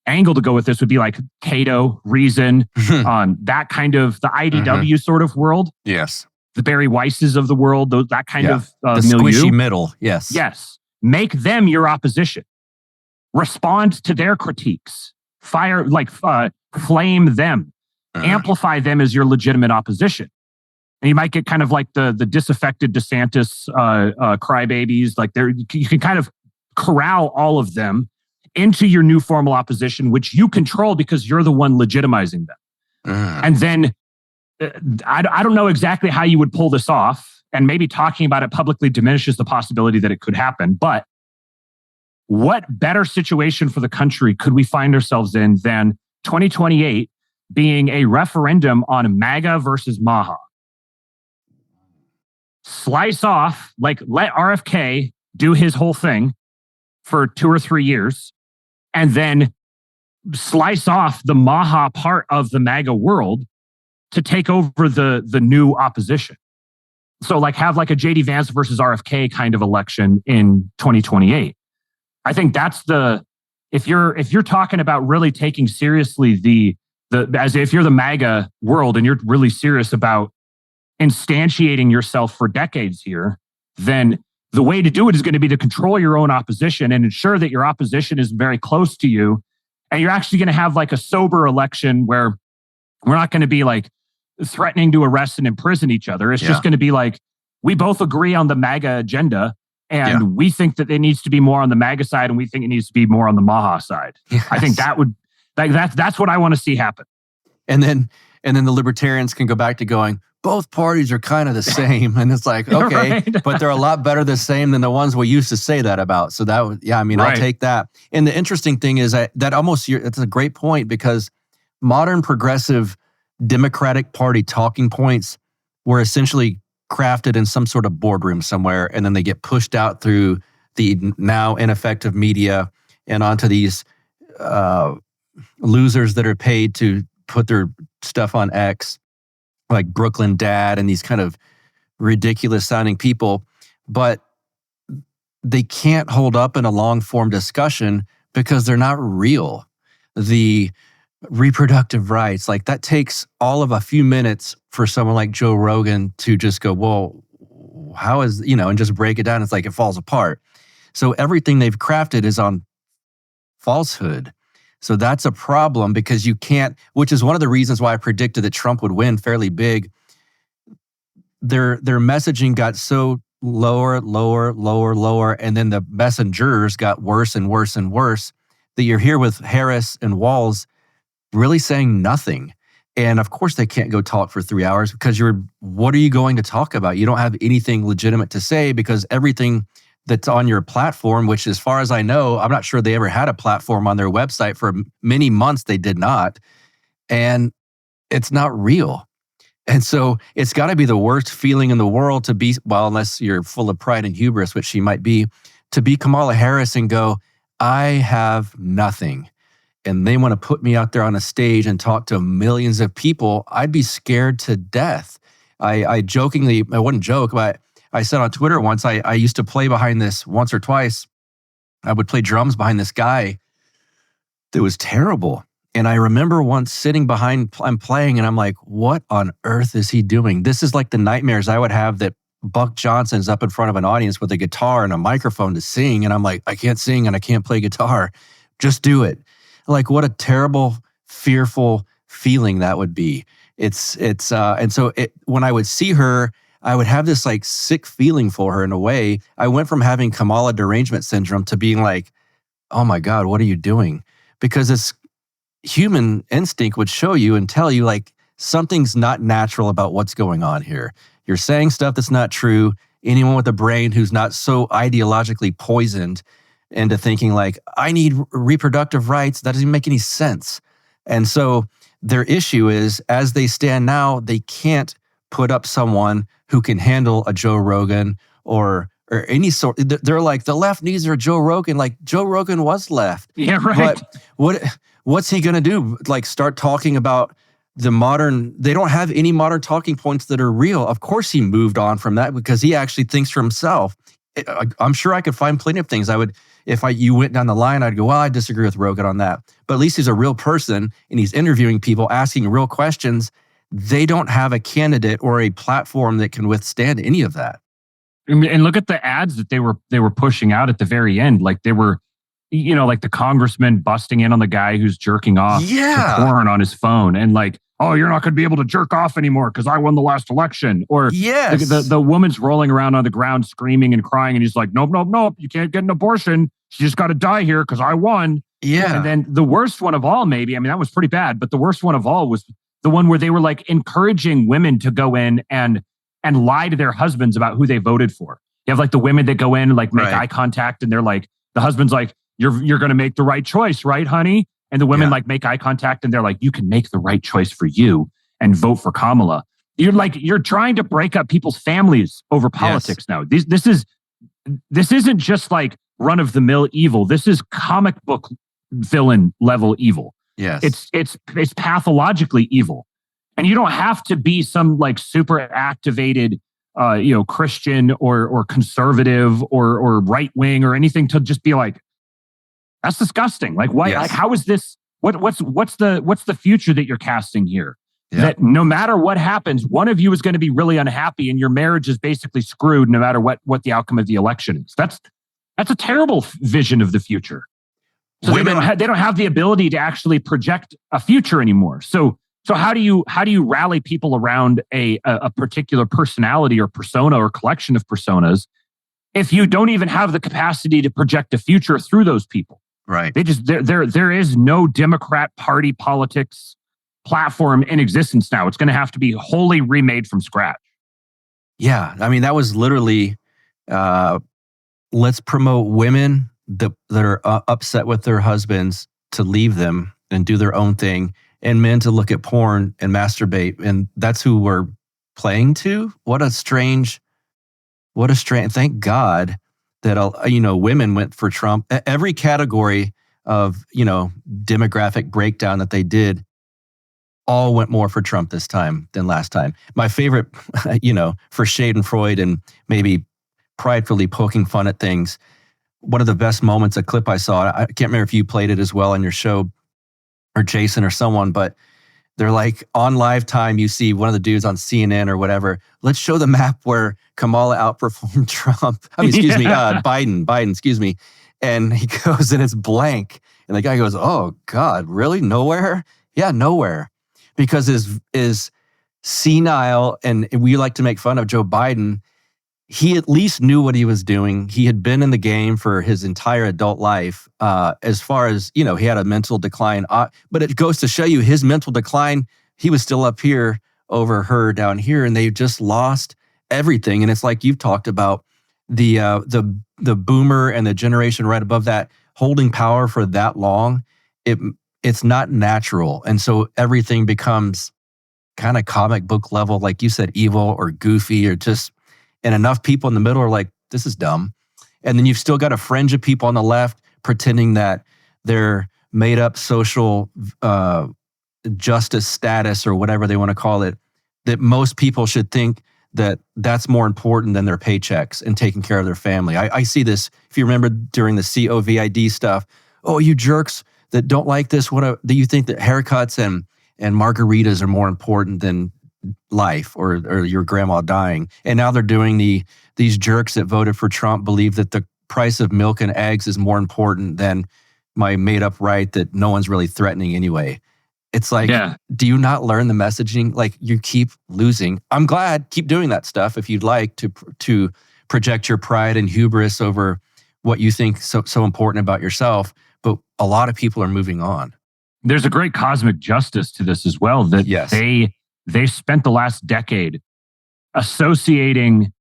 Speaker 4: angle to go with this would be like Cato, Reason, that kind of the IDW sort of world.
Speaker 3: Yes.
Speaker 4: The Barry Weisses of the world, that kind of
Speaker 3: the
Speaker 4: milieu.
Speaker 3: Squishy middle. Yes.
Speaker 4: Yes. Make them your opposition. Respond to their critiques. Flame them. Amplify them as your legitimate opposition. And you might get kind of like the disaffected DeSantis crybabies. Like you can kind of corral all of them into your new formal opposition, which you control because you're the one legitimizing them. And then I don't know exactly how you would pull this off, and maybe talking about it publicly diminishes the possibility that it could happen. But what better situation for the country could we find ourselves in than 2028 being a referendum on MAGA versus Maha? Slice off, let RFK do his whole thing for 2 or 3 years, and then slice off the Maha part of the MAGA world to take over the new opposition. So have a JD Vance versus RFK kind of election in 2028. I think that's if you're talking about really taking seriously as if you're the MAGA world and you're really serious about instantiating yourself for decades here, then the way to do it is going to be to control your own opposition and ensure that your opposition is very close to you. And you're actually going to have a sober election where we're not going to be threatening to arrest and imprison each other. It's just going to be we both agree on the MAGA agenda. And we think that it needs to be more on the MAGA side, and we think it needs to be more on the Maha side. Yes. I think that's what I want to see happen.
Speaker 3: And then the libertarians can go back to going, both parties are kind of the same. And it's like, okay, right. But they're a lot better the same than the ones we used to say that about. So that was, I'll take that. And the interesting thing is that's a great point, because modern progressive Democratic Party talking points were essentially crafted in some sort of boardroom somewhere, and then they get pushed out through the now ineffective media and onto these losers that are paid to put their stuff on X, like Brooklyn Dad and these kind of ridiculous sounding people. But they can't hold up in a long form discussion because they're not real. The reproductive rights, like that takes all of a few minutes for someone like Joe Rogan to just go, well, how is, and just break it down. It's like it falls apart. So everything they've crafted is on falsehood. So that's a problem, because you can't, which is one of the reasons why I predicted that Trump would win fairly big. Their messaging got so lower, and then the messengers got worse and worse and worse, that you're here with Harris and Walz really saying nothing. And of course they can't go talk for 3 hours, because what are you going to talk about? You don't have anything legitimate to say, because everything that's on your platform, which as far as I know, I'm not sure they ever had a platform on their website. For many months they did not. And it's not real. And so it's got to be the worst feeling in the world to be, well, unless you're full of pride and hubris, which she might be, to be Kamala Harris and go, I have nothing. And they want to put me out there on a stage and talk to millions of people. I'd be scared to death. I jokingly, I wouldn't joke, but I said on Twitter once, I used to play behind this once or twice. I would play drums behind this guy that was terrible. And I remember once sitting behind, I'm playing, and I'm like, what on earth is he doing? This is like the nightmares I would have that Buck Johnson's up in front of an audience with a guitar and a microphone to sing. And I'm like, I can't sing and I can't play guitar. Just do it. Like, what a terrible, fearful feeling that would be. And so when I would see her, I would have this like sick feeling for her in a way. I went from having Kamala derangement syndrome to being like, oh my God, what are you doing? Because it's human instinct would show you and tell you like something's not natural about what's going on here. You're saying stuff that's not true. Anyone with a brain who's not so ideologically poisoned into thinking like, I need reproductive rights, that doesn't make any sense. And so their issue is, as they stand now, they can't put up someone who can handle a Joe Rogan or any sort. They're like, the left needs their Joe Rogan. Like, Joe Rogan was left.
Speaker 4: Yeah, right.
Speaker 3: But what's he going to do? Like, start talking about the modern, they don't have any modern talking points that are real. Of course he moved on from that because he actually thinks for himself. I'm sure I could find plenty of things you went down the line, I'd go, well, I disagree with Rogan on that. But at least he's a real person and he's interviewing people, asking real questions. They don't have a candidate or a platform that can withstand any of that.
Speaker 4: And look at the ads that they were pushing out at the very end. Like they were, like the congressman busting in on the guy who's jerking off to porn on his phone and like, oh, you're not going to be able to jerk off anymore because I won the last election. Or the woman's rolling around on the ground screaming and crying. And he's like, nope, you can't get an abortion. She just got to die here because I won. Yeah. And then the worst one of all, maybe, I mean, that was pretty bad. But the worst one of all was the one where they were like encouraging women to go in and lie to their husbands about who they voted for. You have like the women that go in and like make eye contact and they're like, the husband's like, you're going to make the right choice, right, honey? And the women like make eye contact and they're like, you can make the right choice for you and vote for Kamala. You're trying to break up people's families over politics now. This isn't just like run of the mill evil. This is comic book villain level evil. Yes. It's pathologically evil. And you don't have to be some like super activated Christian or conservative or right wing or anything to just be like, that's disgusting. Like, why? Yes. Like, how is this? What's the future that you're casting here? Yeah. That no matter what happens, one of you is going to be really unhappy, and your marriage is basically screwed, no matter what the outcome of the election is. That's a terrible vision of the future. So they don't have the ability to actually project a future anymore. So how do you rally people around a particular personality or persona or collection of personas? if you don't even have the capacity to project a future through those people?
Speaker 3: Right.
Speaker 4: There is no Democrat Party politics platform in existence now. It's going to have to be wholly remade from scratch.
Speaker 3: Yeah. I mean, that was literally, let's promote women that are upset with their husbands to leave them and do their own thing, and men to look at porn and masturbate. And that's who we're playing to. What a strange, thank God that, women went for Trump. Every category of, demographic breakdown that they did, all went more for Trump this time than last time. My favorite, for Schadenfreude and maybe pridefully poking fun at things, one of the best moments, a clip I saw, I can't remember if you played it as well on your show, or Jason or someone, but they're like, on live time, you see one of the dudes on CNN or whatever, let's show the map where Kamala outperformed Trump. Biden, excuse me. And he goes, and it's blank. And the guy goes, oh God, really? Nowhere? Yeah, nowhere. Because is senile, and we like to make fun of Joe Biden, he at least knew what he was doing. He had been in the game for his entire adult life. As far as, he had a mental decline. But it goes to show you his mental decline, he was still up here over her down here, and they just lost everything. And it's like you've talked about the boomer and the generation right above that holding power for that long. It's not natural. And so everything becomes kind of comic book level, like you said, evil or goofy, or just, and enough people in the middle are like, this is dumb. And then you've still got a fringe of people on the left pretending that they're made up social justice status or whatever they want to call it, that most people should think that that's more important than their paychecks and taking care of their family. I see this, if you remember during the COVID stuff, oh, you jerks that don't like this, do you think that haircuts and margaritas are more important than life or your grandma dying? And now they're doing these jerks that voted for Trump believe that the price of milk and eggs is more important than my made up right that no one's really threatening anyway. It's like, Do you not learn the messaging? Like, you keep losing. I'm glad, keep doing that stuff if you'd like to project your pride and hubris over what you think so important about yourself. But a lot of people are moving on.
Speaker 4: There's a great cosmic justice to this as well, that they spent the last decade associating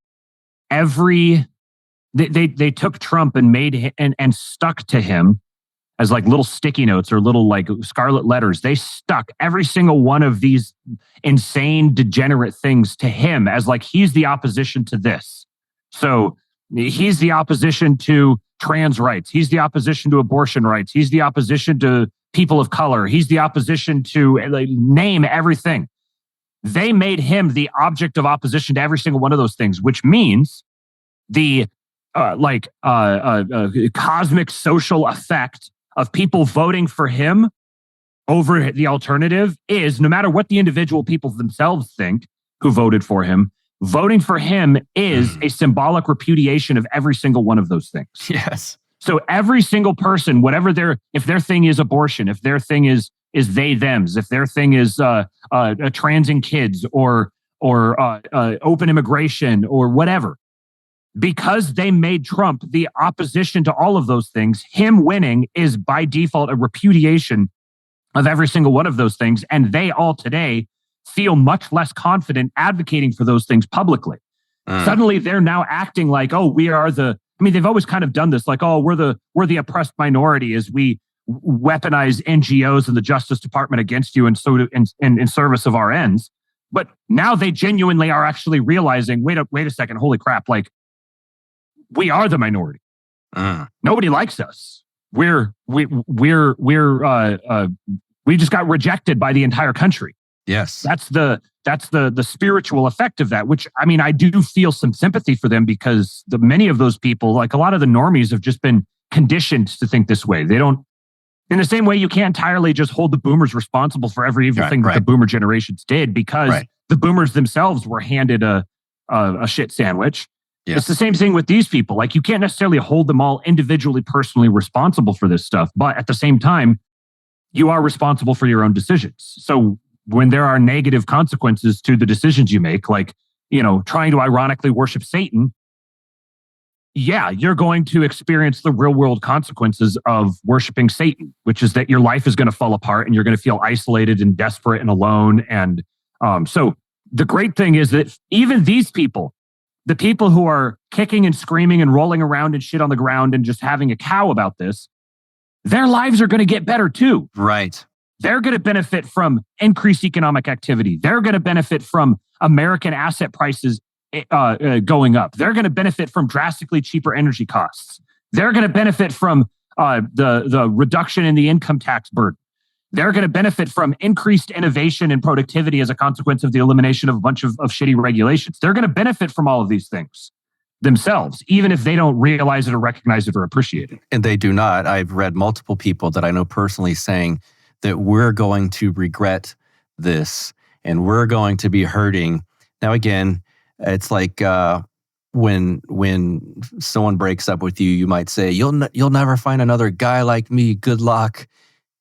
Speaker 4: they took Trump and made and stuck to him as like little sticky notes or little like scarlet letters. They stuck every single one of these insane, degenerate things to him as like, he's the opposition to this. So he's the opposition to trans rights. He's the opposition to abortion rights. He's the opposition to people of color. He's the opposition to, like, name everything. They made him the object of opposition to every single one of those things, which means the cosmic social effect of people voting for him over the alternative is, no matter what the individual people themselves think who voted for him, voting for him is a symbolic repudiation of every single one of those things.
Speaker 3: Yes.
Speaker 4: So every single person, whatever if their thing is abortion, if their thing is they thems, if their thing is transing kids or open immigration or whatever, because they made Trump the opposition to all of those things, him winning is by default a repudiation of every single one of those things. And they all today feel much less confident advocating for those things publicly. Suddenly they're now acting like, oh, we are they've always kind of done this, like, oh, we're the oppressed minority as we weaponize NGOs and the Justice Department against you in service of our ends. But now they genuinely are actually realizing, wait a second, holy crap, like, we are the minority. Nobody likes us. We just got rejected by the entire country.
Speaker 3: Yes.
Speaker 4: That's the spiritual effect of that, which, I mean, I do feel some sympathy for them, because many of those people, like a lot of the normies, have just been conditioned to think this way. They don't, in the same way you can't entirely just hold the boomers responsible for every evil thing that the boomer generations did, because the boomers themselves were handed a shit sandwich. Yes. It's the same thing with these people. Like, you can't necessarily hold them all individually, personally responsible for this stuff. But at the same time, you are responsible for your own decisions. So when there are negative consequences to the decisions you make, like, trying to ironically worship Satan, yeah, you're going to experience the real world consequences of worshiping Satan, which is that your life is going to fall apart and you're going to feel isolated and desperate and alone. And so the great thing is that even these people, the people who are kicking and screaming and rolling around and shit on the ground and just having a cow about this, their lives are going to get better too.
Speaker 3: Right.
Speaker 4: They're going to benefit from increased economic activity. They're going to benefit from American asset prices going up. They're going to benefit from drastically cheaper energy costs. They're going to benefit from the reduction in the income tax burden. They're going to benefit from increased innovation and productivity as a consequence of the elimination of a bunch of shitty regulations. They're going to benefit from all of these things themselves, even if they don't realize it or recognize it or appreciate it.
Speaker 3: And they do not. I've read multiple people that I know personally saying that we're going to regret this and we're going to be hurting. Now, again, it's like when someone breaks up with you, you might say, you'll never find another guy like me. Good luck.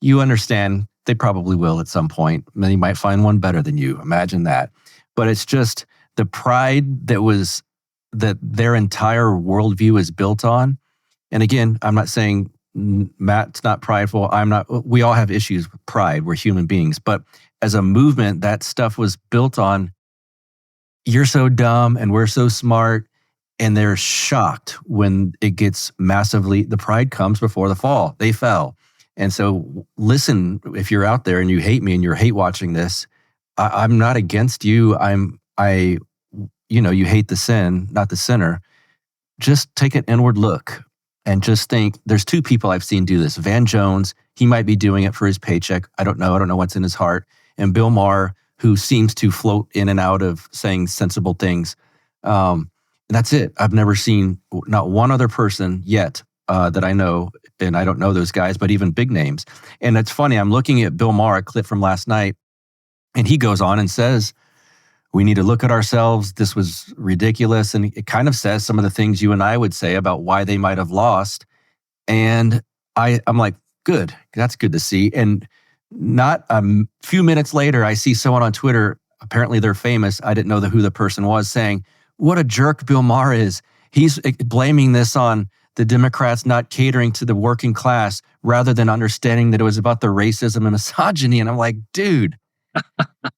Speaker 3: You understand they probably will at some point. And you might find one better than you. Imagine that. But it's just the pride that their entire worldview is built on. And again, I'm not saying Matt's not prideful. I'm not. We all have issues with pride. We're human beings. But as a movement, that stuff was built on, you're so dumb and we're so smart. And they're shocked when it gets massively, the pride comes before the fall. They fell. And so listen, if you're out there and you hate me and you're hate watching this, I'm not against you. You hate the sin, not the sinner. Just take an inward look and just think, there's two people I've seen do this. Van Jones, he might be doing it for his paycheck. I don't know what's in his heart. And Bill Maher, who seems to float in and out of saying sensible things. And that's it. I've never seen not one other person yet that I know, and I don't know those guys, but even big names. And it's funny, I'm looking at Bill Maher, a clip from last night, and he goes on and says, we need to look at ourselves. This was ridiculous. And it kind of says some of the things you and I would say about why they might have lost. And I'm like, good. That's good to see. And not a few minutes later, I see someone on Twitter, apparently they're famous. I didn't know who the person was, saying, what a jerk Bill Maher is. He's blaming this on the Democrats not catering to the working class rather than understanding that it was about the racism and misogyny. And I'm like, dude,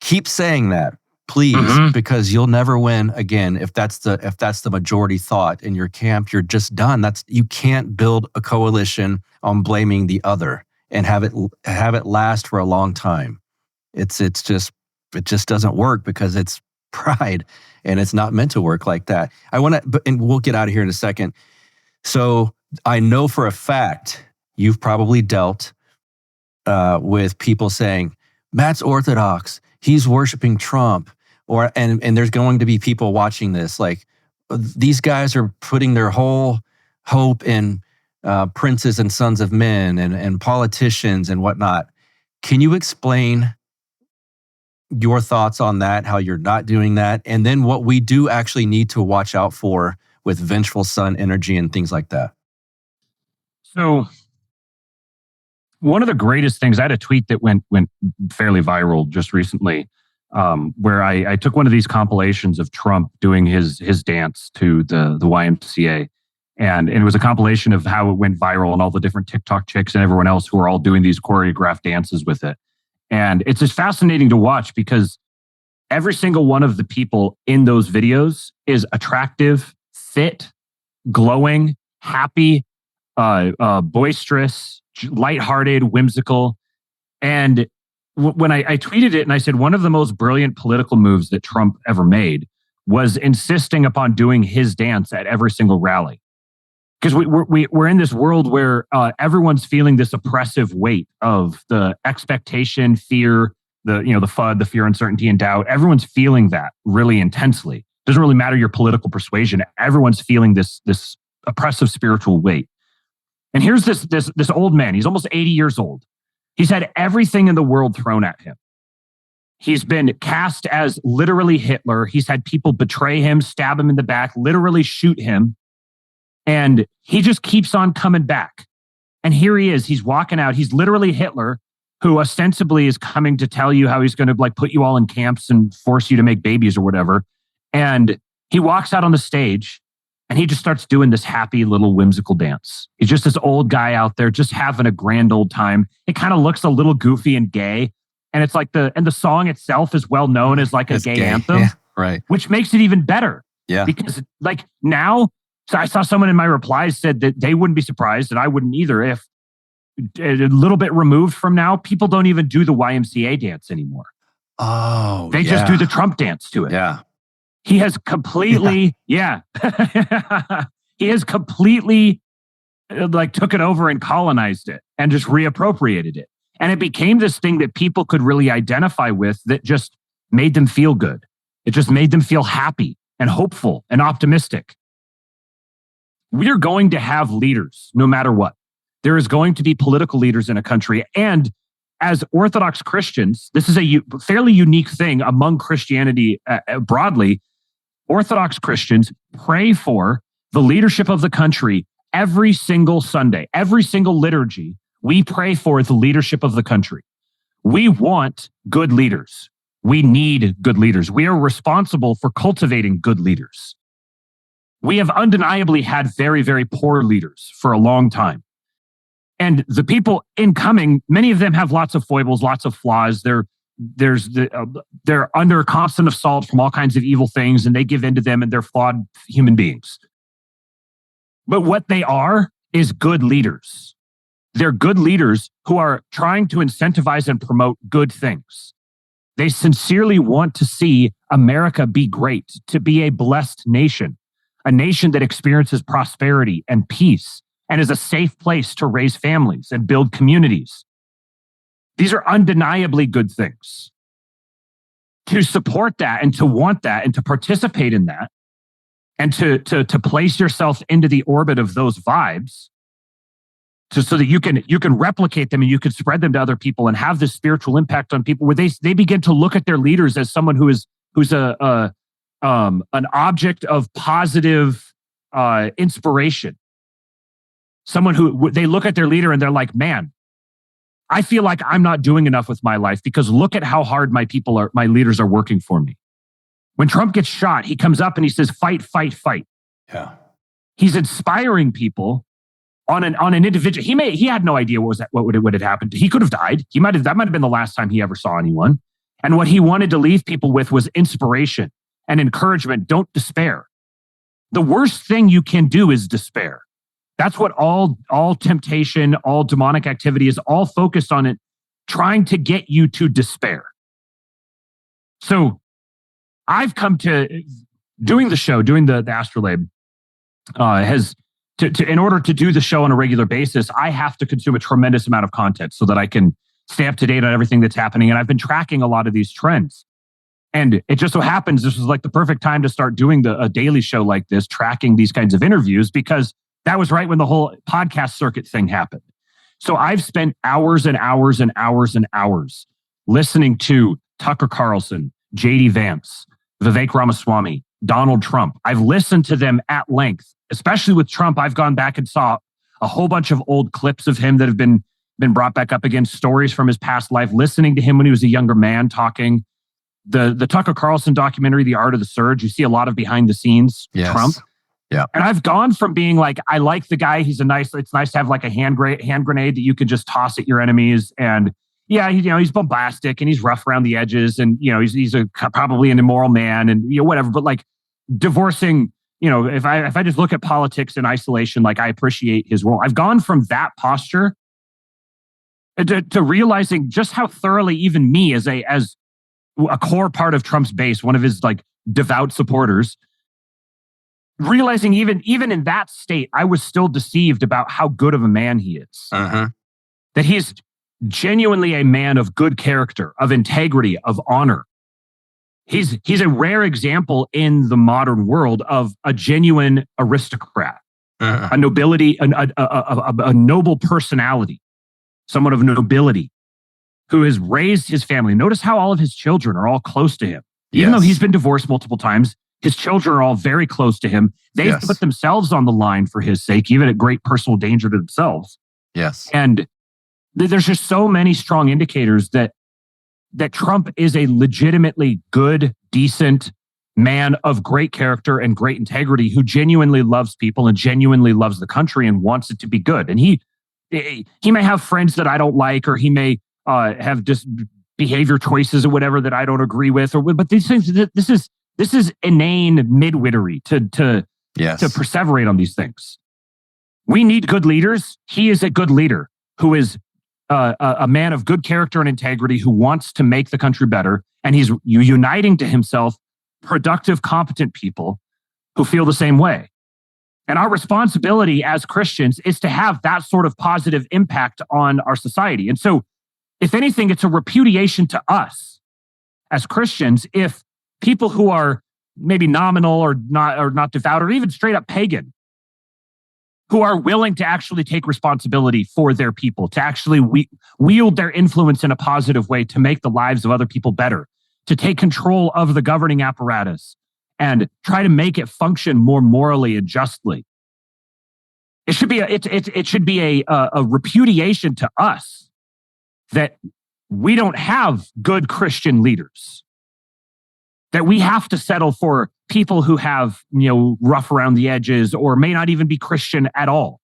Speaker 3: keep saying that, please, because you'll never win again. If that's the majority thought in your camp, you're just done. You can't build a coalition on blaming the other and have it last for a long time. It just doesn't work because it's pride and it's not meant to work like that. And we'll get out of here in a second. So I know for a fact you've probably dealt with people saying, Matt's Orthodox, he's worshiping Trump, and there's going to be people watching this like, these guys are putting their whole hope in princes and sons of men and politicians and whatnot. Can you explain your thoughts on that, how you're not doing that, and then what we do actually need to watch out for with vengeful son energy and things like that?
Speaker 4: So one of the greatest things, I had a tweet that went fairly viral just recently, where I took one of these compilations of Trump doing his dance to the YMCA. And it was a compilation of how it went viral and all the different TikTok chicks and everyone else who are all doing these choreographed dances with it. And it's just fascinating to watch because every single one of the people in those videos is attractive, fit, glowing, happy, boisterous, lighthearted, whimsical. And when I tweeted it and I said, one of the most brilliant political moves that Trump ever made was insisting upon doing his dance at every single rally. Because we're in this world where everyone's feeling this oppressive weight of the expectation, fear, the FUD, the fear, uncertainty, and doubt. Everyone's feeling that really intensely. Doesn't really matter your political persuasion. Everyone's feeling this oppressive spiritual weight. And here's this old man. He's almost 80 years old. He's had everything in the world thrown at him. He's been cast as literally Hitler. He's had people betray him, stab him in the back, literally shoot him. And he just keeps on coming back. And here he is. He's walking out. He's literally Hitler, who ostensibly is coming to tell you how he's going to put you all in camps and force you to make babies or whatever. And he walks out on the stage And he just starts doing this happy little whimsical dance. He's just this old guy out there just having a grand old time. It kind of looks a little goofy and gay. And it's like the song itself is well known as like a gay anthem,
Speaker 3: right?
Speaker 4: Which makes it even better.
Speaker 3: Yeah.
Speaker 4: Because like now, so I saw someone in my replies said that they wouldn't be surprised, and I wouldn't either, if a little bit removed from now, people don't even do the YMCA dance anymore.
Speaker 3: Oh,
Speaker 4: they just do the Trump dance to it.
Speaker 3: Yeah.
Speaker 4: He has completely, he has completely like took it over and colonized it and just reappropriated it. And it became this thing that people could really identify with that just made them feel good. It just made them feel happy and hopeful and optimistic. We are going to have leaders no matter what. There is going to be political leaders in a country. And as Orthodox Christians, this is a fairly unique thing among Christianity broadly. Orthodox Christians pray for the leadership of the country every single Sunday, every single liturgy. We pray for the leadership of the country. We want good leaders. We need good leaders. We are responsible for cultivating good leaders. We have undeniably had very, very poor leaders for a long time. And the people incoming, many of them have lots of foibles, lots of flaws. They're under constant assault from all kinds of evil things, and they give in to them, and they're flawed human beings. But what they are is good leaders. They're good leaders who are trying to incentivize and promote good things. They sincerely want to see America be great, to be a blessed nation, a nation that experiences prosperity and peace and is a safe place to raise families and build communities. These are undeniably good things. To support that and to want that and to participate in that and to place yourself into the orbit of those vibes so that you can replicate them and you can spread them to other people and have this spiritual impact on people where they begin to look at their leaders as someone who's an object of positive inspiration. Someone who they look at their leader and they're like, man, I feel like I'm not doing enough with my life because look at how hard my leaders are working for me. When Trump gets shot, he comes up and he says, fight, fight, fight.
Speaker 3: Yeah.
Speaker 4: He's inspiring people on an individual. He had no idea what had happened. He could have died. That might have been the last time he ever saw anyone. And what he wanted to leave people with was inspiration and encouragement. Don't despair. The worst thing you can do is despair. That's what all temptation, all demonic activity is all focused on, it, trying to get you to despair. So I've come to doing the show, doing the Astrolabe, in order to do the show on a regular basis, I have to consume a tremendous amount of content so that I can stay up to date on everything that's happening. And I've been tracking a lot of these trends. And it just so happens this was like the perfect time to start doing a daily show like this, tracking these kinds of interviews, because that was right when the whole podcast circuit thing happened. So I've spent hours and hours and hours and hours listening to Tucker Carlson, J.D. Vance, Vivek Ramaswamy, Donald Trump. I've listened to them at length, especially with Trump. I've gone back and saw a whole bunch of old clips of him that have been brought back up again, stories from his past life, listening to him when he was a younger man talking. The Tucker Carlson documentary, The Art of the Surge, you see a lot of behind the scenes Trump.
Speaker 3: Yeah.
Speaker 4: And I've gone from being like, I like the guy. It's nice to have like a hand grenade that you can just toss at your enemies. And yeah, he's bombastic and he's rough around the edges. And, he's probably an immoral man and, whatever. But like divorcing, if I just look at politics in isolation, like I appreciate his role. I've gone from that posture to realizing just how thoroughly even me as a core part of Trump's base, one of his like devout supporters, realizing even in that state, I was still deceived about how good of a man he is.
Speaker 3: Uh-huh.
Speaker 4: That he's genuinely a man of good character, of integrity, of honor. He's a rare example in the modern world of a genuine aristocrat, a nobility, a noble personality, someone of nobility who has raised his family. Notice how all of his children are all close to him. Even though he's been divorced multiple times, his children are all very close to him. They've put themselves on the line for his sake, even at great personal danger to themselves.
Speaker 3: Yes.
Speaker 4: And there's just so many strong indicators that Trump is a legitimately good, decent, man of great character and great integrity who genuinely loves people and genuinely loves the country and wants it to be good. And he may have friends that I don't like, or he may have just behavior choices or whatever that I don't agree with, but these things, this is inane midwittery to perseverate on these things. We need good leaders. He is a good leader who is a man of good character and integrity who wants to make the country better. And he's uniting to himself productive, competent people who feel the same way. And our responsibility as Christians is to have that sort of positive impact on our society. And so, if anything, it's a repudiation to us as Christians if people who are maybe nominal or not devout or even straight up pagan, who are willing to actually take responsibility for their people, to actually wield their influence in a positive way to make the lives of other people better, to take control of the governing apparatus and try to make it function more morally and justly. It should be a repudiation to us that we don't have good Christian leaders, that we have to settle for people who have, rough around the edges or may not even be Christian at all.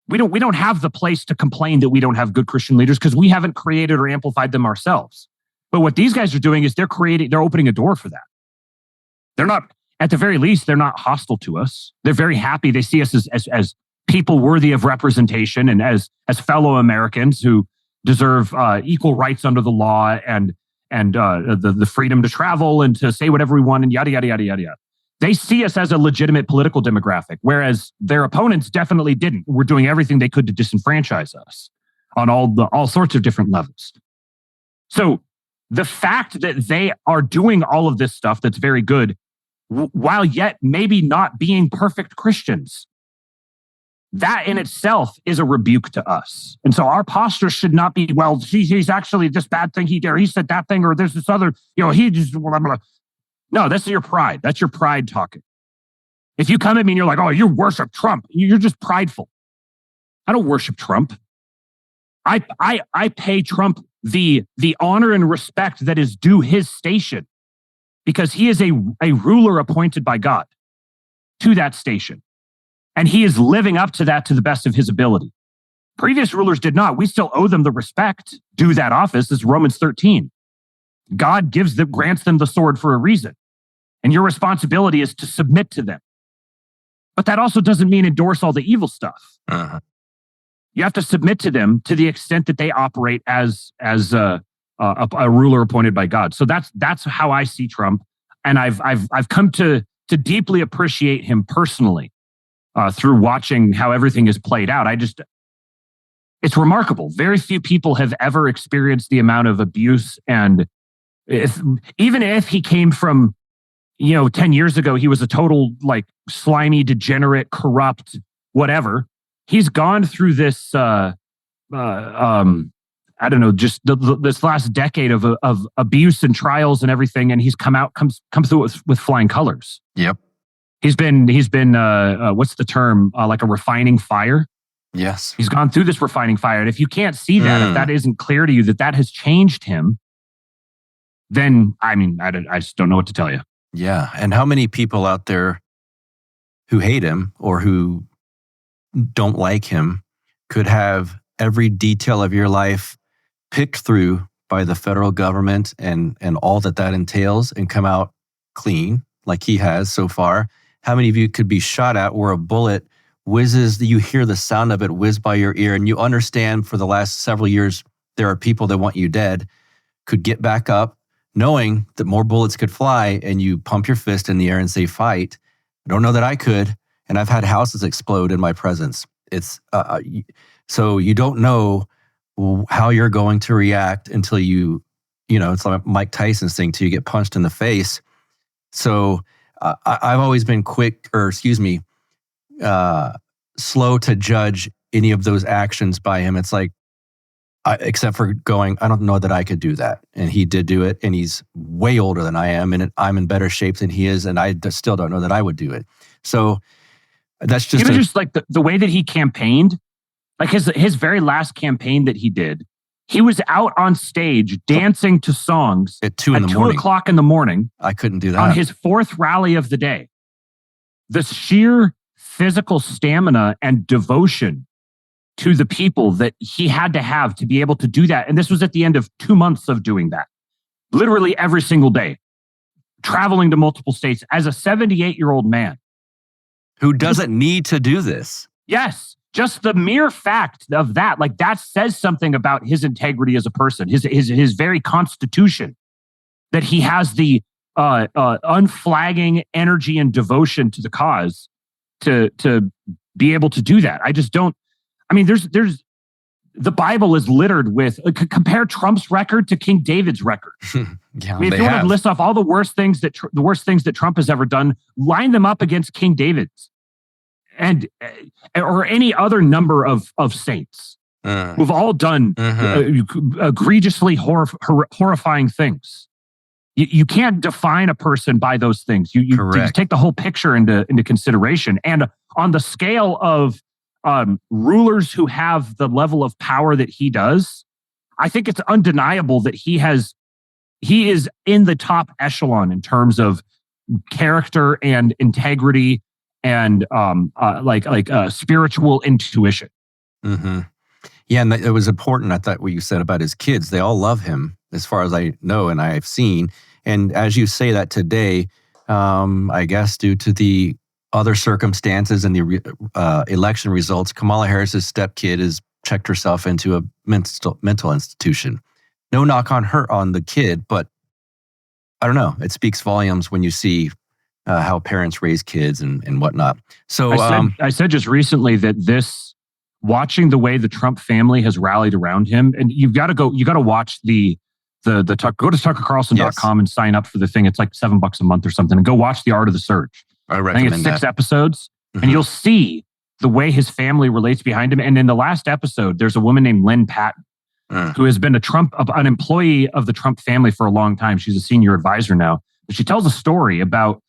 Speaker 4: We don't have the place to complain that we don't have good Christian leaders because we haven't created or amplified them ourselves. But what these guys are doing is they're opening a door for that. They're not, at the very least, they're not hostile to us. They're very happy. They see us as people worthy of representation and as fellow Americans who deserve equal rights under the law and the freedom to travel and to say whatever we want and yada, yada, yada, yada, yada. They see us as a legitimate political demographic, whereas their opponents definitely didn't. We're doing everything they could to disenfranchise us on all sorts of different levels. So the fact that they are doing all of this stuff that's very good, while yet maybe not being perfect Christians, that in itself is a rebuke to us. And so our posture should not be, well, he's actually this bad thing he did, or he said that thing, or there's this other, he just, blah, blah. No, that's your pride. That's your pride talking. If you come at me and you're like, oh, you worship Trump, you're just prideful. I don't worship Trump. I pay Trump the honor and respect that is due his station because he is a ruler appointed by God to that station. And he is living up to that to the best of his ability. Previous rulers did not. We still owe them the respect due that office. It's Romans 13. God grants them the sword for a reason. And your responsibility is to submit to them. But that also doesn't mean endorse all the evil stuff. Uh-huh. You have to submit to them to the extent that they operate as a ruler appointed by God. So that's how I see Trump. And I've come to deeply appreciate him personally. Through watching how everything is played out. It's remarkable. Very few people have ever experienced the amount of abuse. And even if he came from, 10 years ago, he was a total slimy, degenerate, corrupt, whatever. He's gone through this, I don't know, just this last decade of abuse and trials and everything. And he's come through it with flying colors.
Speaker 3: Yep.
Speaker 4: He's been what's the term? Like a refining fire.
Speaker 3: Yes.
Speaker 4: He's gone through this refining fire. And if you can't see that, if that isn't clear to you, that has changed him, then, I just don't know what to tell you.
Speaker 3: Yeah. And how many people out there who hate him or who don't like him could have every detail of your life picked through by the federal government and all that entails and come out clean like he has so far? How many of you could be shot at where a bullet whizzes, you hear the sound of it whiz by your ear, and you understand for the last several years there are people that want you dead, could get back up knowing that more bullets could fly, and you pump your fist in the air and say, fight. I don't know that I could, and I've had houses explode in my presence. It's so you don't know how you're going to react until it's like Mike Tyson's thing, till you get punched in the face. So I've always been slow to judge any of those actions by him. It's like, except for going, I don't know that I could do that. And he did do it, and he's way older than I am, and I'm in better shape than he is, and I still don't know that I would do it. So that's just...
Speaker 4: Even just like the way that he campaigned, like his very last campaign that he did, He was out on stage dancing to songs
Speaker 3: at 2
Speaker 4: o'clock in the morning.
Speaker 3: I couldn't do that.
Speaker 4: On his 4th rally of the day. The sheer physical stamina and devotion to the people that he had to have to be able to do that. And this was at the end of 2 months of doing that. Literally every single day. Traveling to multiple states as a 78-year-old man.
Speaker 3: Who doesn't need to do this.
Speaker 4: Yes. Just the mere fact of that, like that says something about his integrity as a person, his very constitution, that he has the unflagging energy and devotion to the cause to be able to do that. I just don't. I mean, there's the Bible is littered with compare Trump's record to King David's record.
Speaker 3: Yeah,
Speaker 4: I mean, if you want to list off all the worst things that Trump has ever done, line them up against King David's. And or any other number of saints who've all done egregiously horrifying things. You can't define a person by those things. You take the whole picture into consideration. And on the scale of rulers who have the level of power that he does, I think it's undeniable that he is in the top echelon in terms of character and integrity and spiritual intuition.
Speaker 3: Mm-hmm. Yeah, and it was important. I thought what you said about his kids, they all love him, as far as I know and I've seen. And as you say that today, I guess due to the other circumstances and the election results, Kamala Harris's stepkid has checked herself into a mental institution. No knock on her, on the kid, but I don't know. It speaks volumes when you see how parents raise kids and whatnot. So
Speaker 4: I said just recently that watching the way the Trump family has rallied around him, and you got to watch the go to tuckercarlson.com and sign up for the thing. It's like $7 a month or something, and go watch The Art of the Surge.
Speaker 3: I recommend
Speaker 4: think it's 6 episodes, and you'll see the way his family relates behind him. And in the last episode, there's a woman named Lynn Patton, who has been an employee of the Trump family for a long time. She's a senior advisor now. But she tells a story about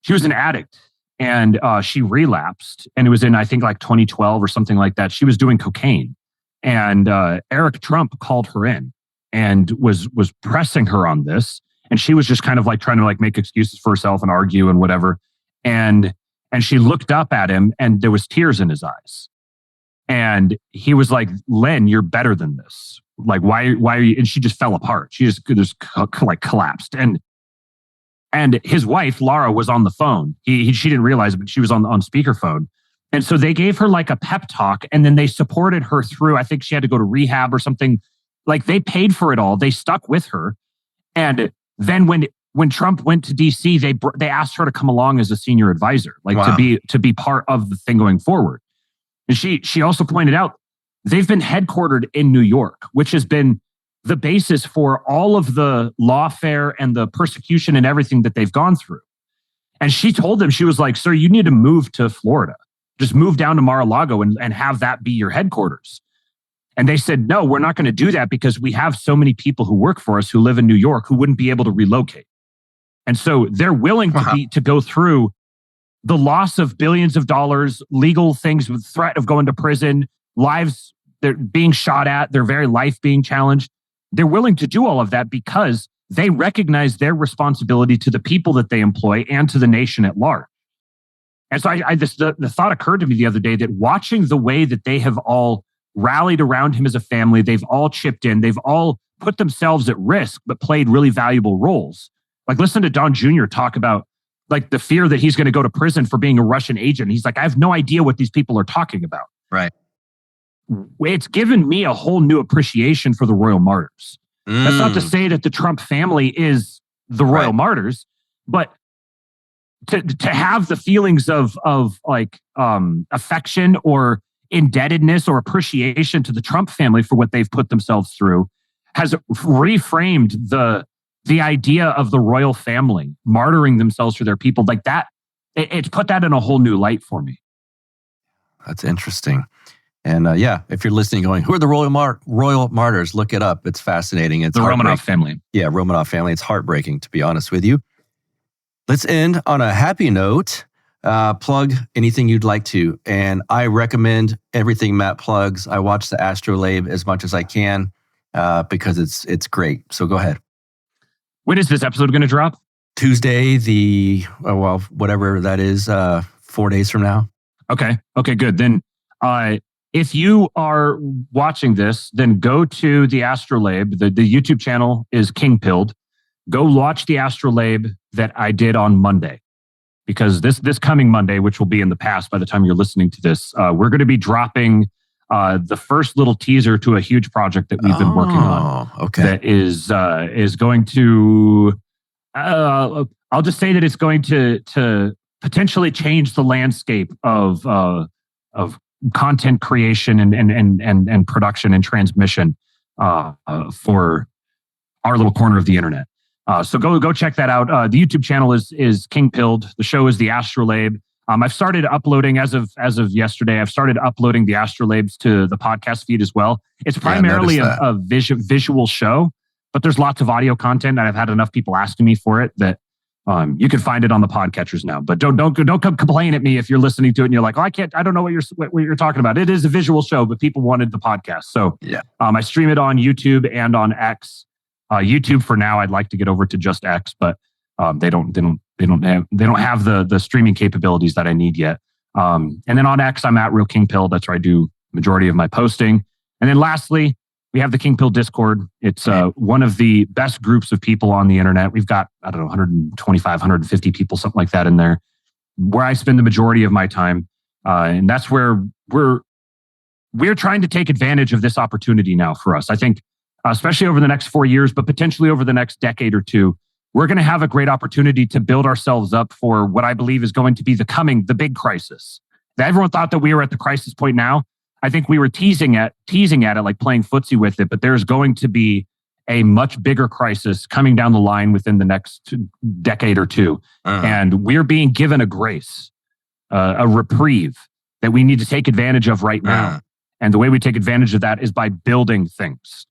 Speaker 4: she was an addict and she relapsed, and it was in, I think, like 2012 or something like that. She was doing cocaine, and Eric Trump called her in and was pressing her on this. And she was just kind of like trying to like make excuses for herself and argue and whatever. And she looked up at him and there was tears in his eyes. And he was like, "Len, you're better than this. Like, why are you?" And she just fell apart. She just like collapsed. And his wife, Laura, was on the phone. She didn't realize it, but she was on speakerphone. And so they gave her like a pep talk, and then they supported her through. I think she had to go to rehab or something. Like, they paid for it all. They stuck with her. And then when Trump went to DC, they asked her to come along as a senior advisor, like to be part of the thing going forward. And she also pointed out they've been headquartered in New York, which has been the basis for all of the lawfare and the persecution and everything that they've gone through. And she told them, she was like, "Sir, you need to move to Florida. Just move down to Mar-a-Lago and have that be your headquarters." And they said, "No, we're not going to do that because we have so many people who work for us who live in New York who wouldn't be able to relocate." And so they're willing to go through the loss of billions of dollars, legal things with threat of going to prison, lives they're being shot at, their very life being challenged. They're willing to do all of that because they recognize their responsibility to the people that they employ and to the nation at large. And so the thought occurred to me the other day that watching the way that they have all rallied around him as a family, they've all chipped in, they've all put themselves at risk, but played really valuable roles. Like, listen to Don Jr. talk about like the fear that he's going to go to prison for being a Russian agent. He's like, "I have no idea what these people are talking about."
Speaker 3: Right.
Speaker 4: It's given me a whole new appreciation for the royal martyrs. That's not to say that the Trump family is the royal martyrs, but to have the feelings of affection or indebtedness or appreciation to the Trump family for what they've put themselves through has reframed the idea of the royal family martyring themselves for their people. Like that, it's put that in a whole new light for me.
Speaker 3: That's interesting. And if you're listening going, who are the royal martyrs? Look it up. It's fascinating. It's
Speaker 4: the Romanov family.
Speaker 3: Yeah, Romanov family. It's heartbreaking, to be honest with you. Let's end on a happy note. Plug anything you'd like to. And I recommend everything Matt plugs. I watch the Astrolabe as much as I can. because it's great. So go ahead.
Speaker 4: When is this episode going to drop?
Speaker 3: Tuesday, whatever that is, 4 days from now.
Speaker 4: Okay, good. Then if you are watching this, then go to the Astrolabe. The YouTube channel is Kingpilled. Go watch the Astrolabe that I did on Monday. Because this coming Monday, which will be in the past by the time you're listening to this, we're going to be dropping the first little teaser to a huge project that we've been working on.
Speaker 3: Okay.
Speaker 4: That is going to, I'll just say that it's going to potentially change the landscape of content creation and production and transmission for our little corner of the internet. So go check that out. The YouTube channel is Kingpilled. The show is the Astrolabe. I've started uploading as of yesterday. I've started uploading the Astrolabes to the podcast feed as well. It's primarily a visual show, but there's lots of audio content, and I've had enough people asking me for it that you can find it on the podcatchers now. But don't come complain at me if you're listening to it and you're like, oh, I don't know what you're talking about. It is a visual show, but people wanted the podcast, so yeah. I stream it on YouTube and on X. YouTube for now. I'd like to get over to just X, but they don't have the streaming capabilities that I need yet. And then on X, I'm at Real Kingpilled. That's where I do majority of my posting. And then lastly, we have the Kingpilled Discord. It's one of the best groups of people on the internet. We've got, 125, 150 people, something like that in there, where I spend the majority of my time. And that's where we're trying to take advantage of this opportunity now for us. I think, especially over the next 4 years, but potentially over the next decade or two, we're going to have a great opportunity to build ourselves up for what I believe is going to be the big crisis. Everyone thought that we were at the crisis point now. I think we were teasing at it, like playing footsie with it, but there's going to be a much bigger crisis coming down the line within the next decade or two. And we're being given a grace, a reprieve that we need to take advantage of right now. And the way we take advantage of that is by building things.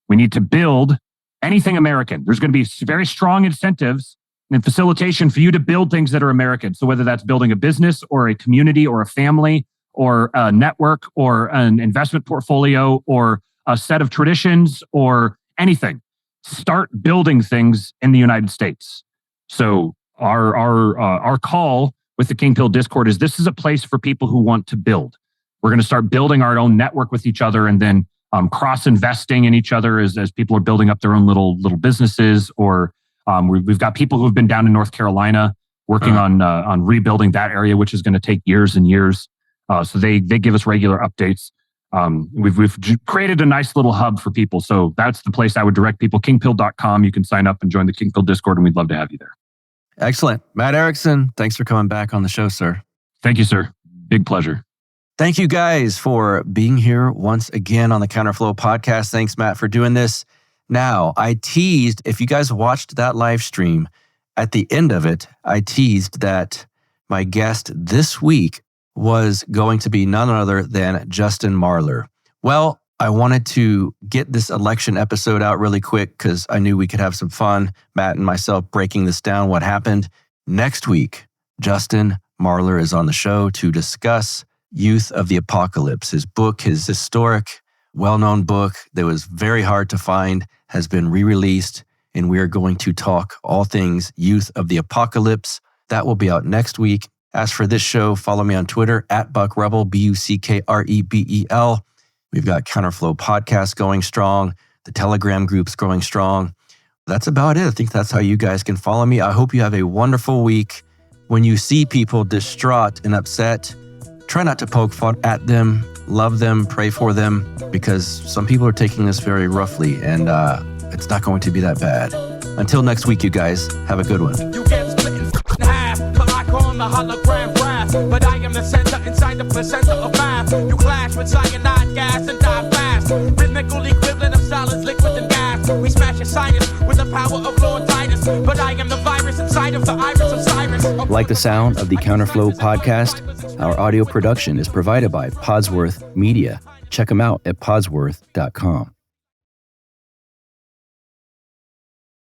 Speaker 4: We need to build anything American. There's going to be very strong incentives and facilitation for you to build things that are American. So whether that's building a business or a community or a family or a network or an investment portfolio or a set of traditions or anything, start building things in the United States. So our call with the Kingpilled Discord is this is a place for people who want to build. We're going to start building our own network with each other and then cross-investing in each other as people are building up their own little businesses, or we've got people who have been down in North Carolina working on rebuilding that area, which is going to take years and years. So they give us regular updates. We've created a nice little hub for people. So that's the place I would direct people. Kingpilled.com. You can sign up and join the Kingpilled Discord, and we'd love to have you there.
Speaker 3: Excellent. Matt Erickson, thanks for coming back on the show, sir.
Speaker 4: Thank you, sir. Big pleasure.
Speaker 3: Thank you guys for being here once again on the Counterflow Podcast. Thanks, Matt, for doing this. Now, I teased, if you guys watched that live stream, at the end of it, I teased that my guest this week was going to be none other than Justin Marler. Well, I wanted to get this election episode out really quick because I knew we could have some fun, Matt and myself breaking this down, what happened. Next week, Justin Marler is on the show to discuss Youth of the Apocalypse. His book, his historic, well-known book that was very hard to find, has been re-released, and we are going to talk all things Youth of the Apocalypse. That will be out next week. As for this show, follow me on Twitter at BuckRebel, BuckRebel. We've got Counterflow Podcast going strong. The Telegram group's going strong. That's about it. I think that's how you guys can follow me. I hope you have a wonderful week. When you see people distraught and upset, try not to poke fun at them, love them, pray for them, because some people are taking this very roughly, and it's not going to be that bad. Until next week, you guys, have a good one.
Speaker 2: You get split in half, but I call the hologram brass. But I am the center inside the placenta of math. You clash with cyanide gas and die fast. Rhythmical equivalent of solids, liquid, and gas. We smash your sinus with the power of Lord Titus. But I am the virus inside of the iris of Cyrus.
Speaker 5: Like the sound of the Counterflow Podcast? Our audio production is provided by Podsworth Media. Check them out at podsworth.com.